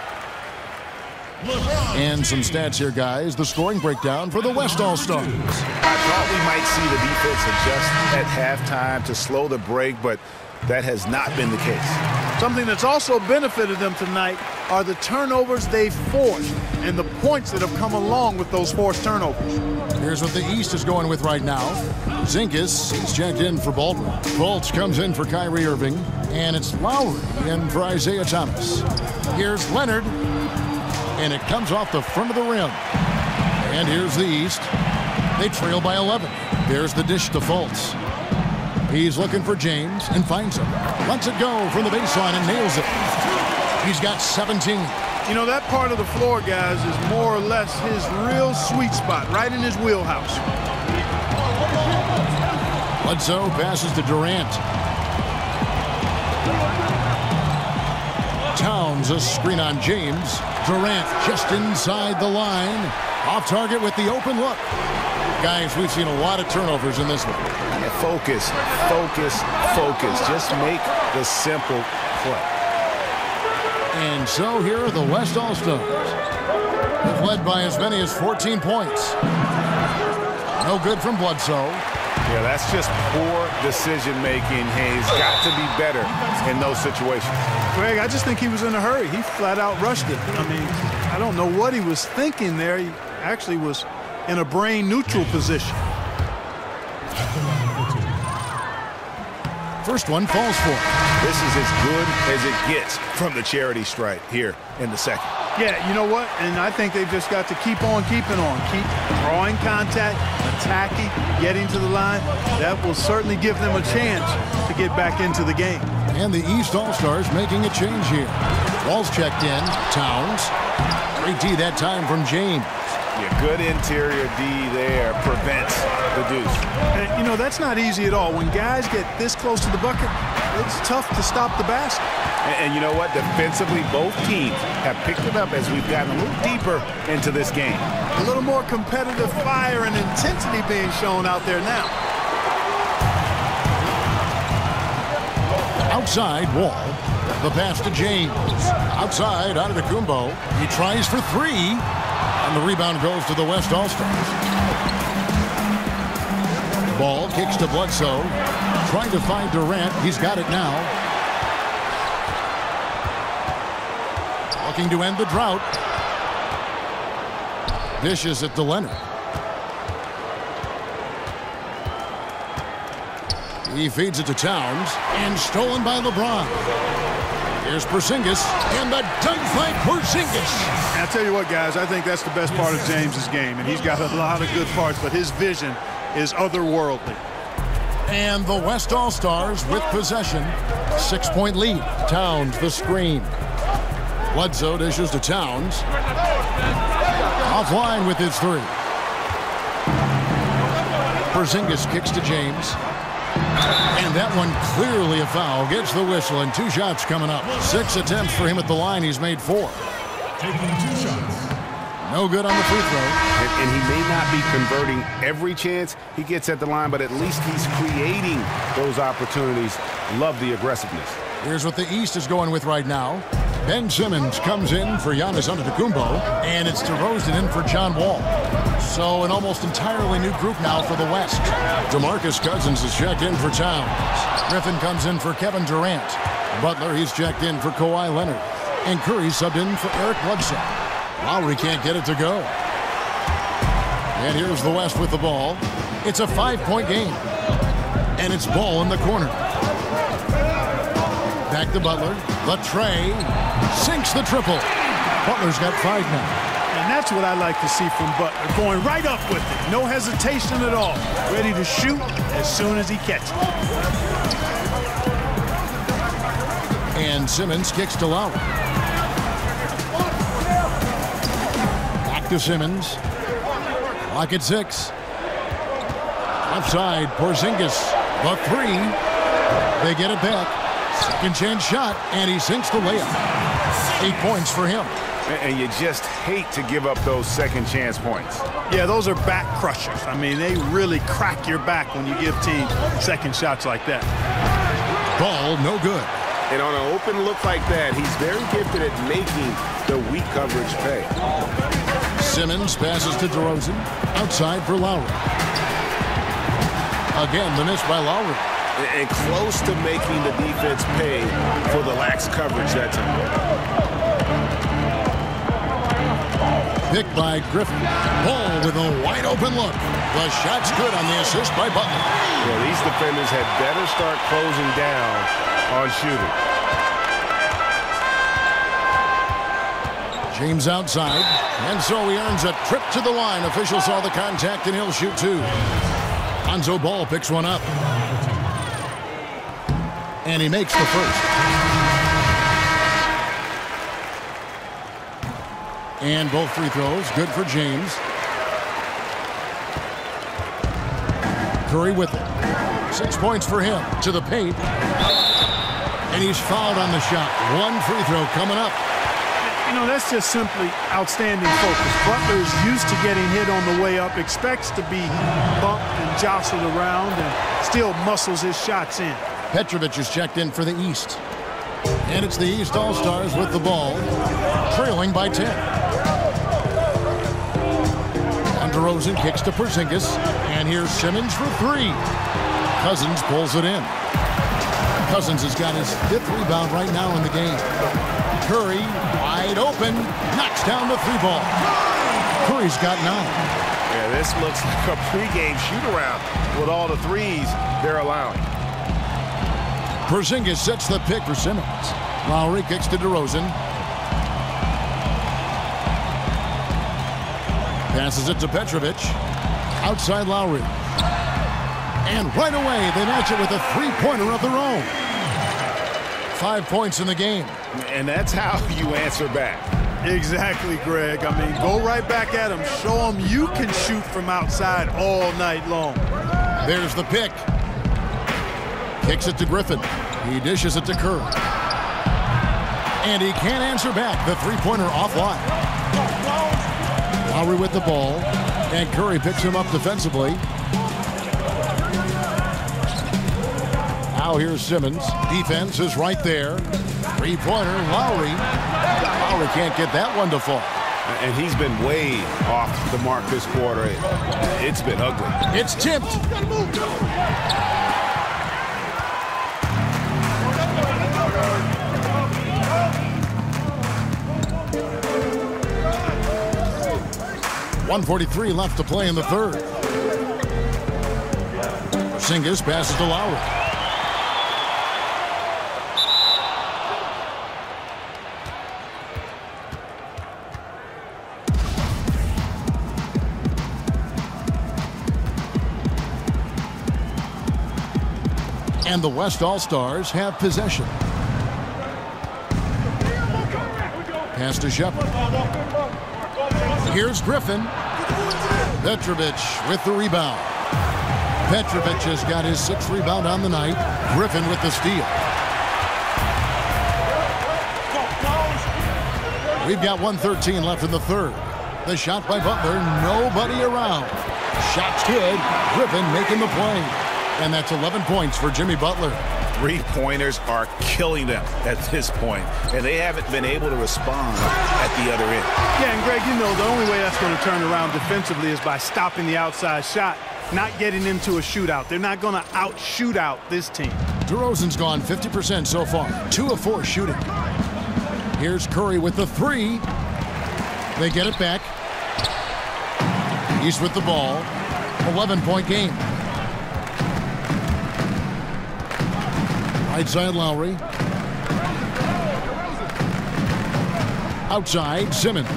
And some stats here, guys. The scoring breakdown for the West All-Stars. I thought we might see the defense adjust at halftime to slow the break, but that has not been the case. Something that's also benefited them tonight are the turnovers they've forced and the points that have come along with those forced turnovers. Here's what the East is going with right now. Zinkas, he's checked in for Baldwin. Fultz comes in for Kyrie Irving. And it's Lowry in for Isaiah Thomas. Here's Leonard. And it comes off the front of the rim. And here's the East. They trail by 11. There's the dish to Fultz. He's looking for James and finds him. Lets it go from the baseline and nails it. He's got 17. You know, that part of the floor, guys, is more or less his real sweet spot, right in his wheelhouse. Bledsoe passes to Durant. Towns a screen on James. Durant just inside the line. Off target with the open look. Guys, we've seen a lot of turnovers in this one. Focus, focus, focus. Just make the simple play. And so here are the West All-Stars. They've led by as many as 14 points. No good from Bledsoe. Yeah, that's just poor decision-making. Hayes got to be better in those situations. Greg, I just think he was in a hurry. He flat out rushed it. I mean, I don't know what he was thinking there. He actually was in a brain-neutral position. First one falls for him. This is as good as it gets from the charity stripe here in the second. Yeah, you know what? And I think they've just got to keep on keeping on. Keep drawing contact, attacking, getting to the line. That will certainly give them a chance to get back into the game. And the East All-Stars making a change here. Ball's checked in. Towns. Great D that time from James. Yeah, good interior D there prevents the deuce. And, you know, that's not easy at all. When guys get this close to the bucket, it's tough to stop the basket. And you know what? Defensively, both teams have picked it up as we've gotten a little deeper into this game. A little more competitive fire and intensity being shown out there now. Outside, Wall. The pass to James. Outside, Antetokounmpo. He tries for 3. And the rebound goes to the West All-Stars. Ball kicks to Bledsoe. Trying to find Durant. He's got it now. Looking to end the drought. Dishes it to Leonard. He feeds it to Towns. And stolen by LeBron. Here's Porzingis. And the dunk by Porzingis. I'll tell you what, guys, I think that's the best part of James's game. And he's got a lot of good parts, but his vision is otherworldly. And the West All-Stars with possession. 6-point lead. Towns the screen. Bledsoe dishes to Towns. Offline with his 3. Porzingis kicks to James. And that one clearly a foul. Gets the whistle and 2 shots coming up. 6 attempts for him at the line. He's made 4. Taking 2 shots. No good on the free throw. And he may not be converting every chance he gets at the line, but at least he's creating those opportunities. Love the aggressiveness. Here's what the East is going with right now. Ben Simmons comes in for Giannis Antetokounmpo, and it's DeRozan in for John Wall. So an almost entirely new group now for the West. DeMarcus Cousins is checked in for Towns. Griffin comes in for Kevin Durant. Butler, he's checked in for Kawhi Leonard. And Curry subbed in for Eric Bledsoe. Lowry can't get it to go. And here's the West with the ball. It's a 5-point game. And it's Ball in the corner. Back to Butler. The tray. Sinks the triple. Butler's got 5 now. And that's what I like to see from Butler. Going right up with it. No hesitation at all. Ready to shoot as soon as he catches it. And Simmons kicks to Lowry. Back to Simmons. Clock at 6. Offside, Porzingis. The 3. They get it back. Second chance shot, and he sinks the layup. 8 points for him. And you just hate to give up those second chance points. Yeah, those are back crushers. I mean, they really crack your back when you give teams second shots like that. Ball, no good. And on an open look like that, he's very gifted at making the weak coverage pay. Simmons passes to DeRozan. Outside for Lowry. Again, the miss by Lowry. And close to making the defense pay for the lax coverage that time. Picked by Griffin. Ball with a wide open look. The shot's good on the assist by Butler. Well, these defenders had better start closing down on shooting. James outside. And so he earns a trip to the line. Official saw the contact and he'll shoot 2. Lonzo Ball picks one up. And he makes the first. And both free throws, good for James. Curry with it. 6 points for him. To the paint. And he's fouled on the shot. 1 free throw coming up. You know, that's just simply outstanding focus. Butler is used to getting hit on the way up, expects to be bumped and jostled around, and still muscles his shots in. Petrovic is checked in for the East. And it's the East All-Stars with the ball, trailing by 10. And DeRozan kicks to Porzingis. And here's Simmons for 3. Cousins pulls it in. Cousins has got his 5th rebound right now in the game. Curry, wide open, knocks down the 3-ball. Curry's got 9. Yeah, this looks like a pregame shoot-around with all the threes they're allowing. Porzingis sets the pick for Simmons. Lowry kicks to DeRozan. Passes it to Petrovic. Outside Lowry. And right away, they match it with a 3-pointer of their own. 5 points in the game. And that's how you answer back. Exactly, Greg. I mean, go right back at him. Show him you can shoot from outside all night long. There's the pick. Kicks it to Griffin. He dishes it to Curry. And he can't answer back. The 3-pointer offline. Lowry with the ball. And Curry picks him up defensively. Now here's Simmons. Defense is right there. 3-pointer, Lowry. Lowry can't get that one to fall. And he's been way off the mark this quarter. It's been ugly. It's tipped. .143 left to play in the third. Porzingis passes to Lowry. And the West All-Stars have possession. Pass to Shepard. Here's Griffin. Petrovic with the rebound. Petrovic has got his 6th rebound on the night. Griffin with the steal. We've got 1:13 left in the third. The shot by Butler, nobody around. Shot's good. Griffin making the play. And that's 11 points for Jimmy Butler. Three-pointers are killing them at this point, and they haven't been able to respond at the other end. Yeah, and Greg, you know, the only way that's going to turn around defensively is by stopping the outside shot, not getting into a shootout. They're not going to out-shoot out this team. DeRozan's gone 50% so far, 2 of 4 shooting. Here's Curry with the 3. They get it back. He's with the ball. 11-point game. Right side Lowry. Outside Simmons.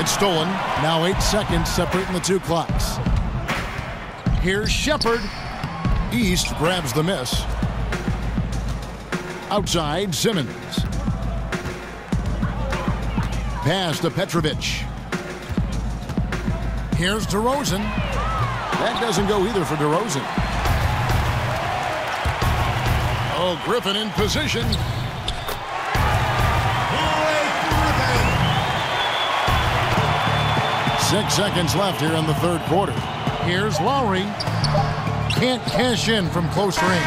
It's stolen. Now 8 seconds separating the 2 clocks. Here's Shepherd. East grabs the miss. Outside Simmons. Pass to Petrovic. Here's DeRozan. That doesn't go either for DeRozan. Oh, Griffin in position. 6 seconds left here in the 3rd quarter. Here's Lowry. Can't cash in from close range.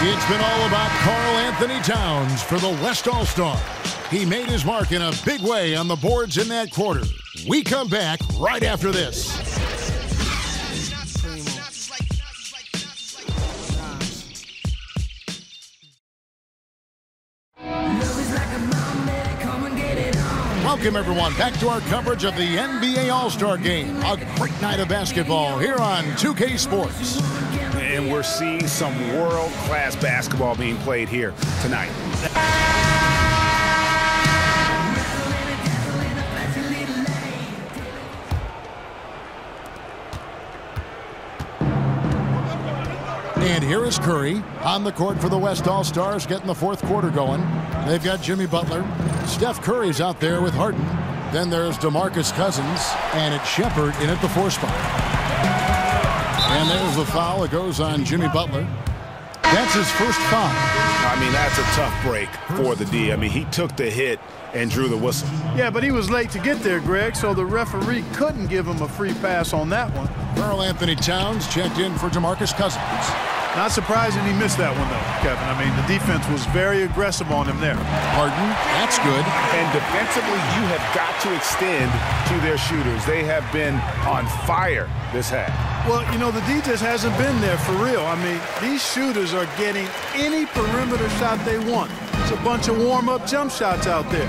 It's been all about Karl Anthony Towns for the West All-Stars. He made his mark in a big way on the boards in that quarter. We come back right after this. Welcome, everyone, back to our coverage of the NBA All-Star Game. A great night of basketball here on 2K Sports. And we're seeing some world-class basketball being played here tonight. And here is Curry on the court for the West All-Stars, getting the 4th quarter going. They've got Jimmy Butler. Steph Curry's out there with Harden. Then there's DeMarcus Cousins, and it's Shepherd in at the 4 spot. And there's the foul. It goes on Jimmy Butler. That's his first foul. I mean, that's a tough break for the D. I mean, he took the hit and drew the whistle. Yeah, but he was late to get there, Greg, so the referee couldn't give him a free pass on that one. Karl Anthony Towns checked in for DeMarcus Cousins. Not surprising he missed that one, though, Kevin. I mean, the defense was very aggressive on him there. Harden, that's good. And defensively, you have got to extend to their shooters. They have been on fire this half. Well, you know, the D just hasn't been there for real. I mean, these shooters are getting any perimeter shot they want. It's a bunch of warm-up jump shots out there.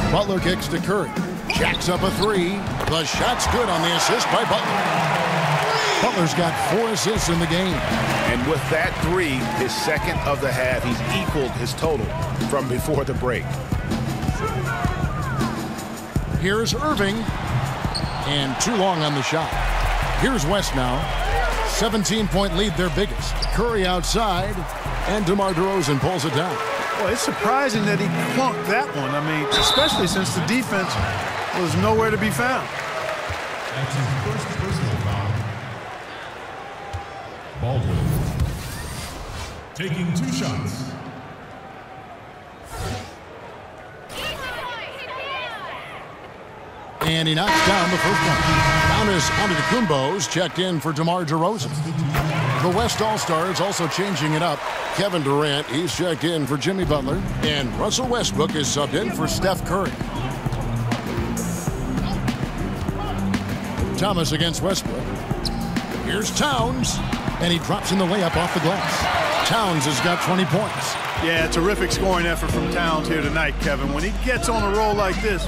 Butler kicks to Curry. Jacks up a 3. The shot's good on the assist by Butler. Butler's got 4 assists in the game. And with that 3, his second of the half, he's equaled his total from before the break. Here's Irving. And too long on the shot. Here's West now. 17-point lead, their biggest. Curry outside, and DeMar DeRozan pulls it down. Well, it's surprising that he clunked that one. I mean, especially since the defense was nowhere to be found. That's his first personal foul. Baldwin taking 2 shots. And he knocks down the first one. Giannis Antetokounmpo's checked in for DeMar DeRozan. The West All-Stars also changing it up. Kevin Durant, he's checked in for Jimmy Butler. And Russell Westbrook is subbed in for Steph Curry. Thomas against Westbrook. Here's Towns. And he drops in the layup off the glass. Towns has got 20 points. Yeah, terrific scoring effort from Towns here tonight, Kevin. When he gets on a roll like this,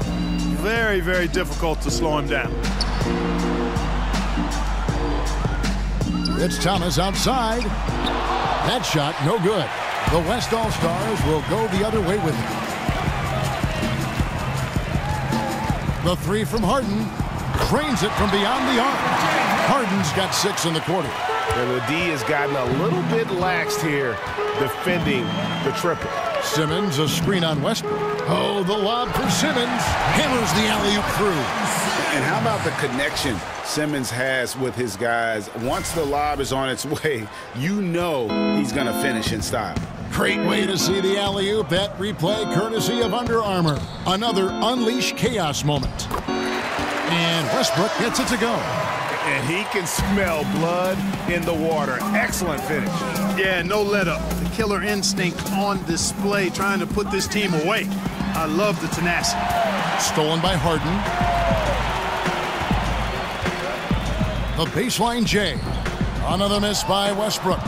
very, very difficult to slow him down. It's Thomas outside. That shot, no good. The West All-Stars will go the other way with it. The 3 from Harden. Drains it from beyond the arc. Harden's got 6 in the quarter. And the D has gotten a little bit laxed here defending the triple. Simmons, a screen on Westbrook. Oh, the lob for Simmons. Hammers the alley-oop through. And how about the connection Simmons has with his guys? Once the lob is on its way, you know he's going to finish in style. Great way to see the alley-oop. That replay courtesy of Under Armour. Another Unleash Chaos moment. And Westbrook gets it to go. And he can smell blood in the water. Excellent finish. Yeah, no let up. The killer instinct on display, trying to put this team away. I love the tenacity. Stolen by Harden. The baseline J. Another miss by Westbrook.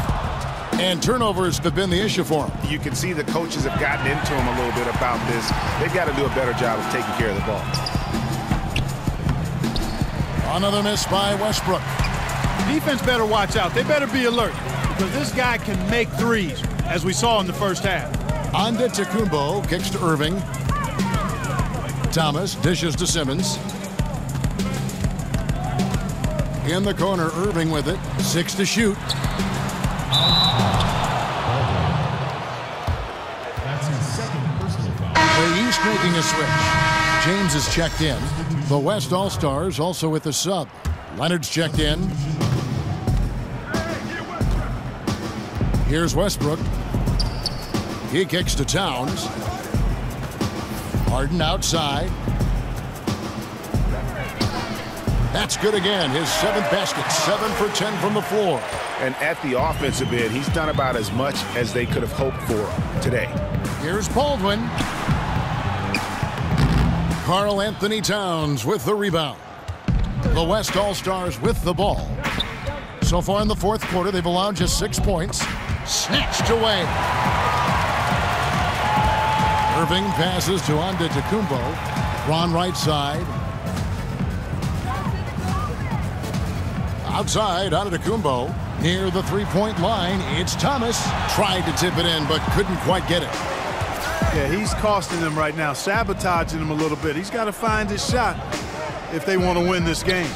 And turnovers have been the issue for him. You can see the coaches have gotten into him a little bit about this. They've got to do a better job of taking care of the ball. Another miss by Westbrook. Defense better watch out. They better be alert because this guy can make threes, as we saw in the first half. Antetokounmpo kicks to Irving. Thomas dishes to Simmons. In the corner, Irving with it. 6 to shoot. That's his second personal foul. The East making a switch. James is checked in. The West All-Stars also with the sub. Leonard's checked in. Here's Westbrook. He kicks to Towns. Harden outside. That's good again. His 7th basket. 7 for 10 from the floor. And at the offensive end, he's done about as much as they could have hoped for today. Here's Baldwin. Karl Anthony Towns with the rebound. The West All-Stars with the ball. So far in the fourth quarter, they've allowed just 6 points. Snatched away. Irving passes to Antetokounmpo. Ron right side. Outside, Antetokounmpo. Near the three-point line, it's Thomas. Tried to tip it in, but couldn't quite get it. Yeah, he's costing them right now, sabotaging them a little bit. He's got to find his shot if they want to win this game.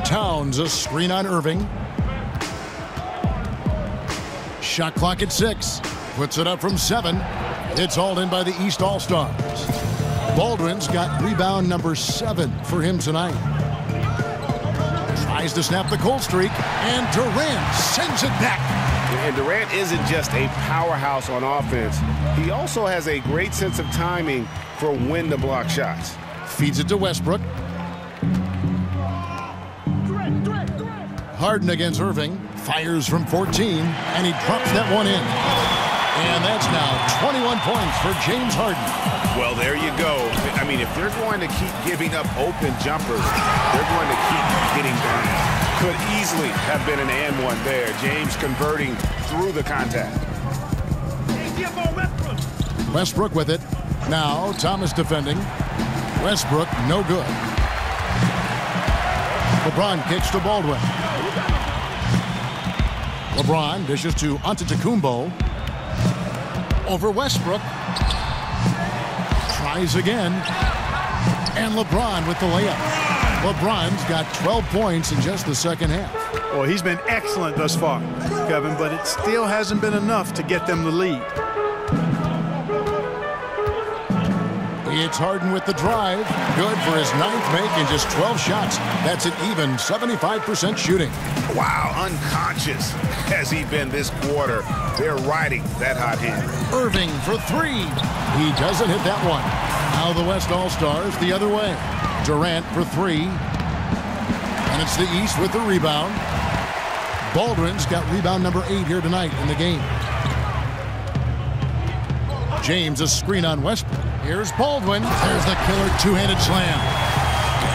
Towns, a screen on Irving. Shot clock at 6. Puts it up from 7. It's hauled in by the East All-Stars. Baldwin's got rebound number 7 for him tonight. Tries to snap the cold streak, and Durant sends it back. And Durant isn't just a powerhouse on offense. He also has a great sense of timing for when to block shots. Feeds it to Westbrook. Harden against Irving. Fires from 14, and he drops that one in. And that's now 21 points for James Harden. Well, there you go. I mean, if they're going to keep giving up open jumpers, they're going to keep getting burned. Could easily have been an and one there. James converting through the contact. Westbrook with it. Now Thomas defending. Westbrook no good. LeBron kicks to Baldwin. LeBron dishes to Antetokounmpo. Over Westbrook. Tries again. And LeBron with the layup. LeBron's got 12 points in just the second half. Well, he's been excellent thus far, Kevin, but it still hasn't been enough to get them the lead. It's Harden with the drive. Good for his 9th make in just 12 shots. That's an even 75% shooting. Wow, unconscious has he been this quarter. They're riding that hot hand. Irving for 3. He doesn't hit that one. Now the West All-Stars the other way. Durant for 3. And it's the East with the rebound. Baldwin's got rebound number 8 here tonight in the game. James, a screen on Westbrook. Here's Baldwin. There's the killer two-handed slam.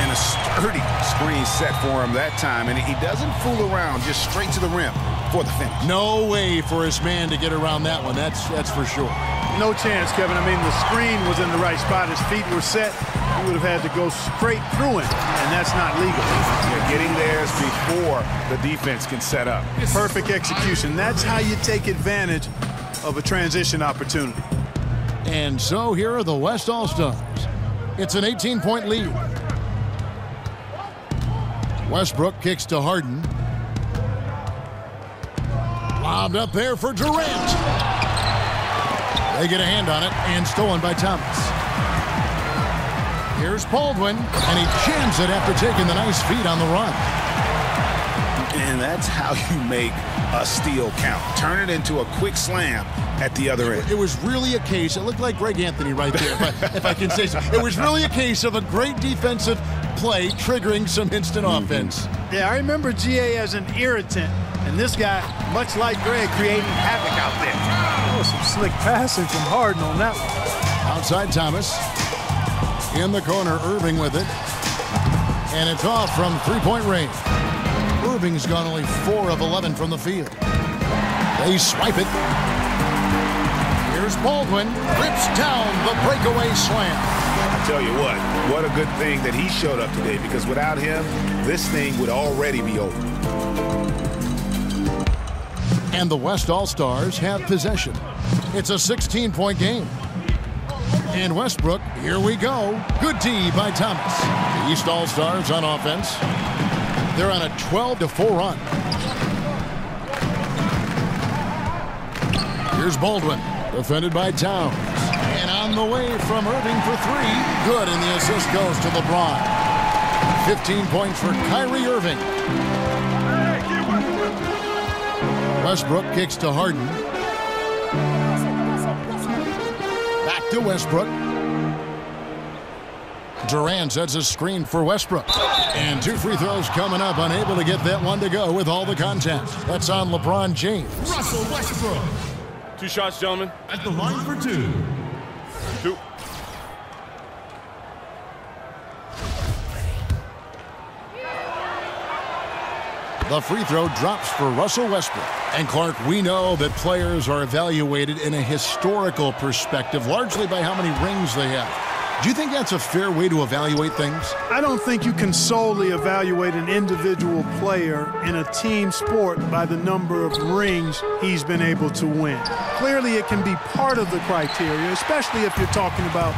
And a sturdy screen set for him that time. And he doesn't fool around, just straight to the rim for the finish. No way for his man to get around that one. That's for sure. No chance, Kevin. I mean, the screen was in the right spot. His feet were set. He would have had to go straight through it, and that's not legal. You're getting theirs before the defense can set up. Perfect execution. That's how you take advantage of a transition opportunity. And so here are the West All-Stars. It's an 18-point lead. Westbrook kicks to Harden. Lobbed up there for Durant. They get a hand on it, and stolen by Thomas. Here's Baldwin, and he jams it after taking the nice feed on the run. And that's how you make a steal count. Turn it into a quick slam at the other end. It was really a case, it looked like Greg Anthony right there, but if I can say so, it was really a case of a great defensive play triggering some instant offense. Yeah, I remember GA as an irritant, and this guy, much like Greg, creating havoc out there. Oh, some slick passing from Harden on that one. Outside Thomas. In the corner, Irving with it. And it's off from three-point range. Irving's gone only 4 of 11 from the field. They swipe it. Here's Baldwin. Rips down the breakaway slam. I tell you what a good thing that he showed up today, because without him, this thing would already be over. And the West All-Stars have possession. It's a 16-point game. And Westbrook, here we go. Good D by Thomas. The East All-Stars on offense. They're on a 12-4 run. Here's Baldwin, defended by Towns. And on the way from Irving for 3. Good, and the assist goes to LeBron. 15 points for Kyrie Irving. Westbrook kicks to Harden. Back to Westbrook. Durant sets a screen for Westbrook. And 2 free throws coming up, unable to get that one to go with all the contact. That's on LeBron James. Russell Westbrook 2 shots, gentlemen. at the line for 2. 2. The free throw drops for Russell Westbrook. And Clark, we know that players are evaluated in a historical perspective, largely by how many rings they have. Do you think that's a fair way to evaluate things? I don't think you can solely evaluate an individual player in a team sport by the number of rings he's been able to win. Clearly, it can be part of the criteria, especially if you're talking about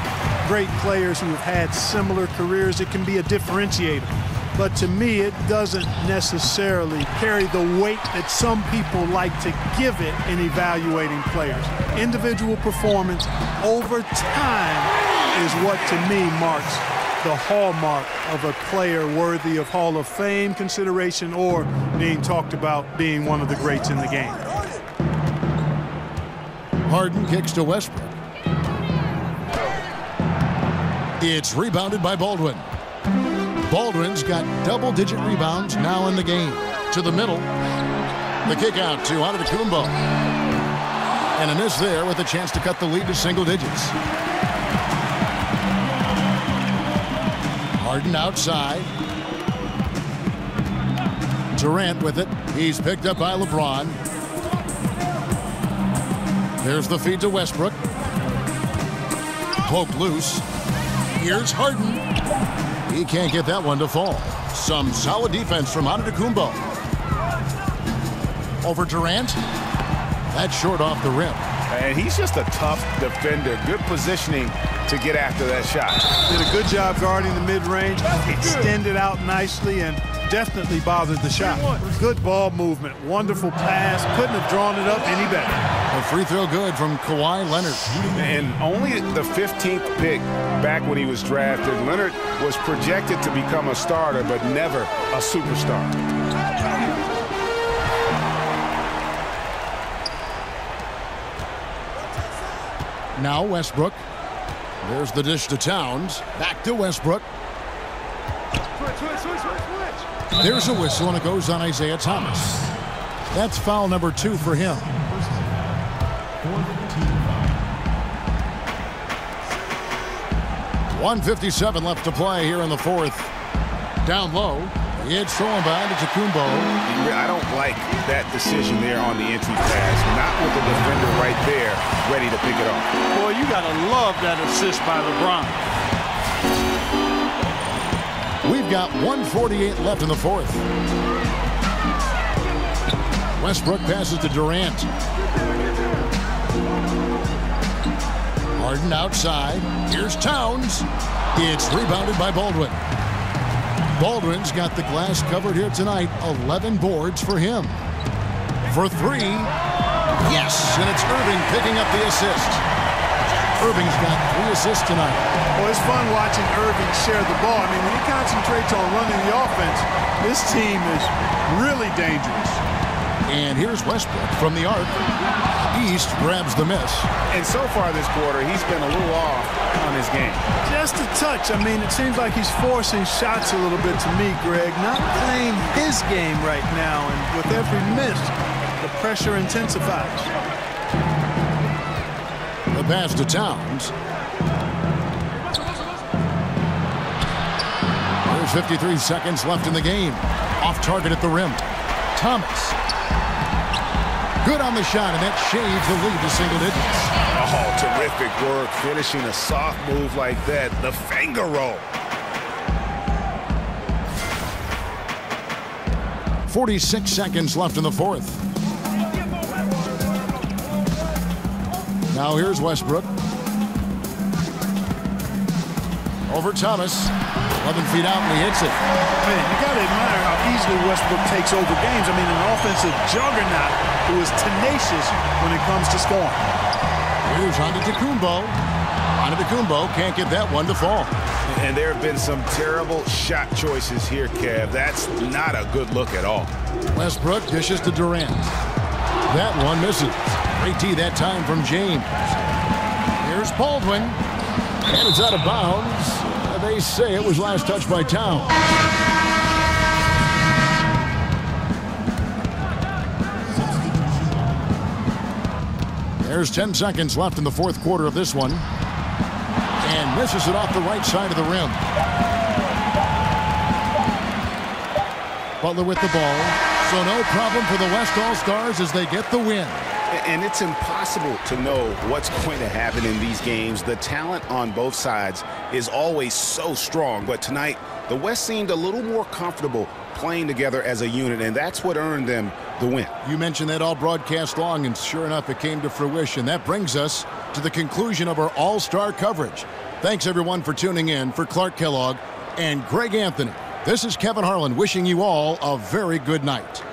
great players who have had similar careers. It can be a differentiator. But to me, it doesn't necessarily carry the weight that some people like to give it in evaluating players. Individual performance over time is what, to me, marks the hallmark of a player worthy of Hall of Fame consideration or being talked about being one of the greats in the game. Harden kicks to Westbrook. It's rebounded by Baldwin. Baldwin's got double-digit rebounds now in the game. To the middle. The kick out to Antetokounmpo. And a miss there with a chance to cut the lead to single digits. Harden outside. Durant with it. He's picked up by LeBron. There's the feed to Westbrook. Poked loose. Here's Harden. He can't get that one to fall. Some solid defense from Antetokounmpo. Over Durant. That's short off the rim. And he's just a tough defender. Good positioning to get after that shot. Did a good job guarding the mid-range, extended out nicely, and definitely bothered the shot. Good ball movement, wonderful pass. Couldn't have drawn it up any better. A free throw good from Kawhi Leonard. And only the 15th pick back when he was drafted. Leonard was projected to become a starter, but never a superstar. Now Westbrook. There's the dish to Towns. Back to Westbrook. There's a whistle, and it goes on Isaiah Thomas. That's foul number 2 for him. 1:57 left to play here in the fourth. Down low. It's thrown by Antetokounmpo. I don't like that decision there on the entry pass. Not with the defender right there, ready to pick it up. Boy, you got to love that assist by LeBron. We've got 1:48 left in the fourth. Westbrook passes to Durant. Harden outside. Here's Towns. It's rebounded by Baldwin. Baldwin's got the glass covered here tonight. 11 boards for him. For 3. Yes, and it's Irving picking up the assist. Irving's got 3 assists tonight. Well, it's fun watching Irving share the ball. I mean, when he concentrates on running the offense, this team is really dangerous. And here's Westbrook from the arc. East grabs the miss. And so far this quarter, he's been a little off on his game. Just a touch. I mean, it seems like he's forcing shots a little bit to me, Greg. Not playing his game right now, and with every miss, the pressure intensifies. The pass to Towns. There's 53 seconds left in the game. Off target at the rim. Thomas. Good on the shot, and that shaves the lead to single digits. Oh, terrific work finishing a soft move like that. The finger roll. 46 seconds left in the fourth. Now here's Westbrook. Over Thomas. 11 feet out, and he hits it. Man, you got to admire how easily Westbrook takes over games. I mean, an offensive juggernaut who is tenacious when it comes to scoring. Here's Antetokounmpo. Antetokounmpo can't get that one to fall. And there have been some terrible shot choices here, Kev. That's not a good look at all. Westbrook dishes to Durant. That one misses. Great tee that time from James. Here's Baldwin. And it's out of bounds. They say it was last touched by Towns. There's 10 seconds left in the fourth quarter of this one. And misses it off the right side of the rim. Butler with the ball. So no problem for the West All-Stars as they get the win. And it's impossible to know what's going to happen in these games. The talent on both sides is always so strong. But tonight, the West seemed a little more comfortable playing together as a unit, and that's what earned them the win. You mentioned that all broadcast long, and sure enough, it came to fruition. That brings us to the conclusion of our All-Star coverage. Thanks, everyone, for tuning in. For Clark Kellogg and Greg Anthony, this is Kevin Harlan wishing you all a very good night.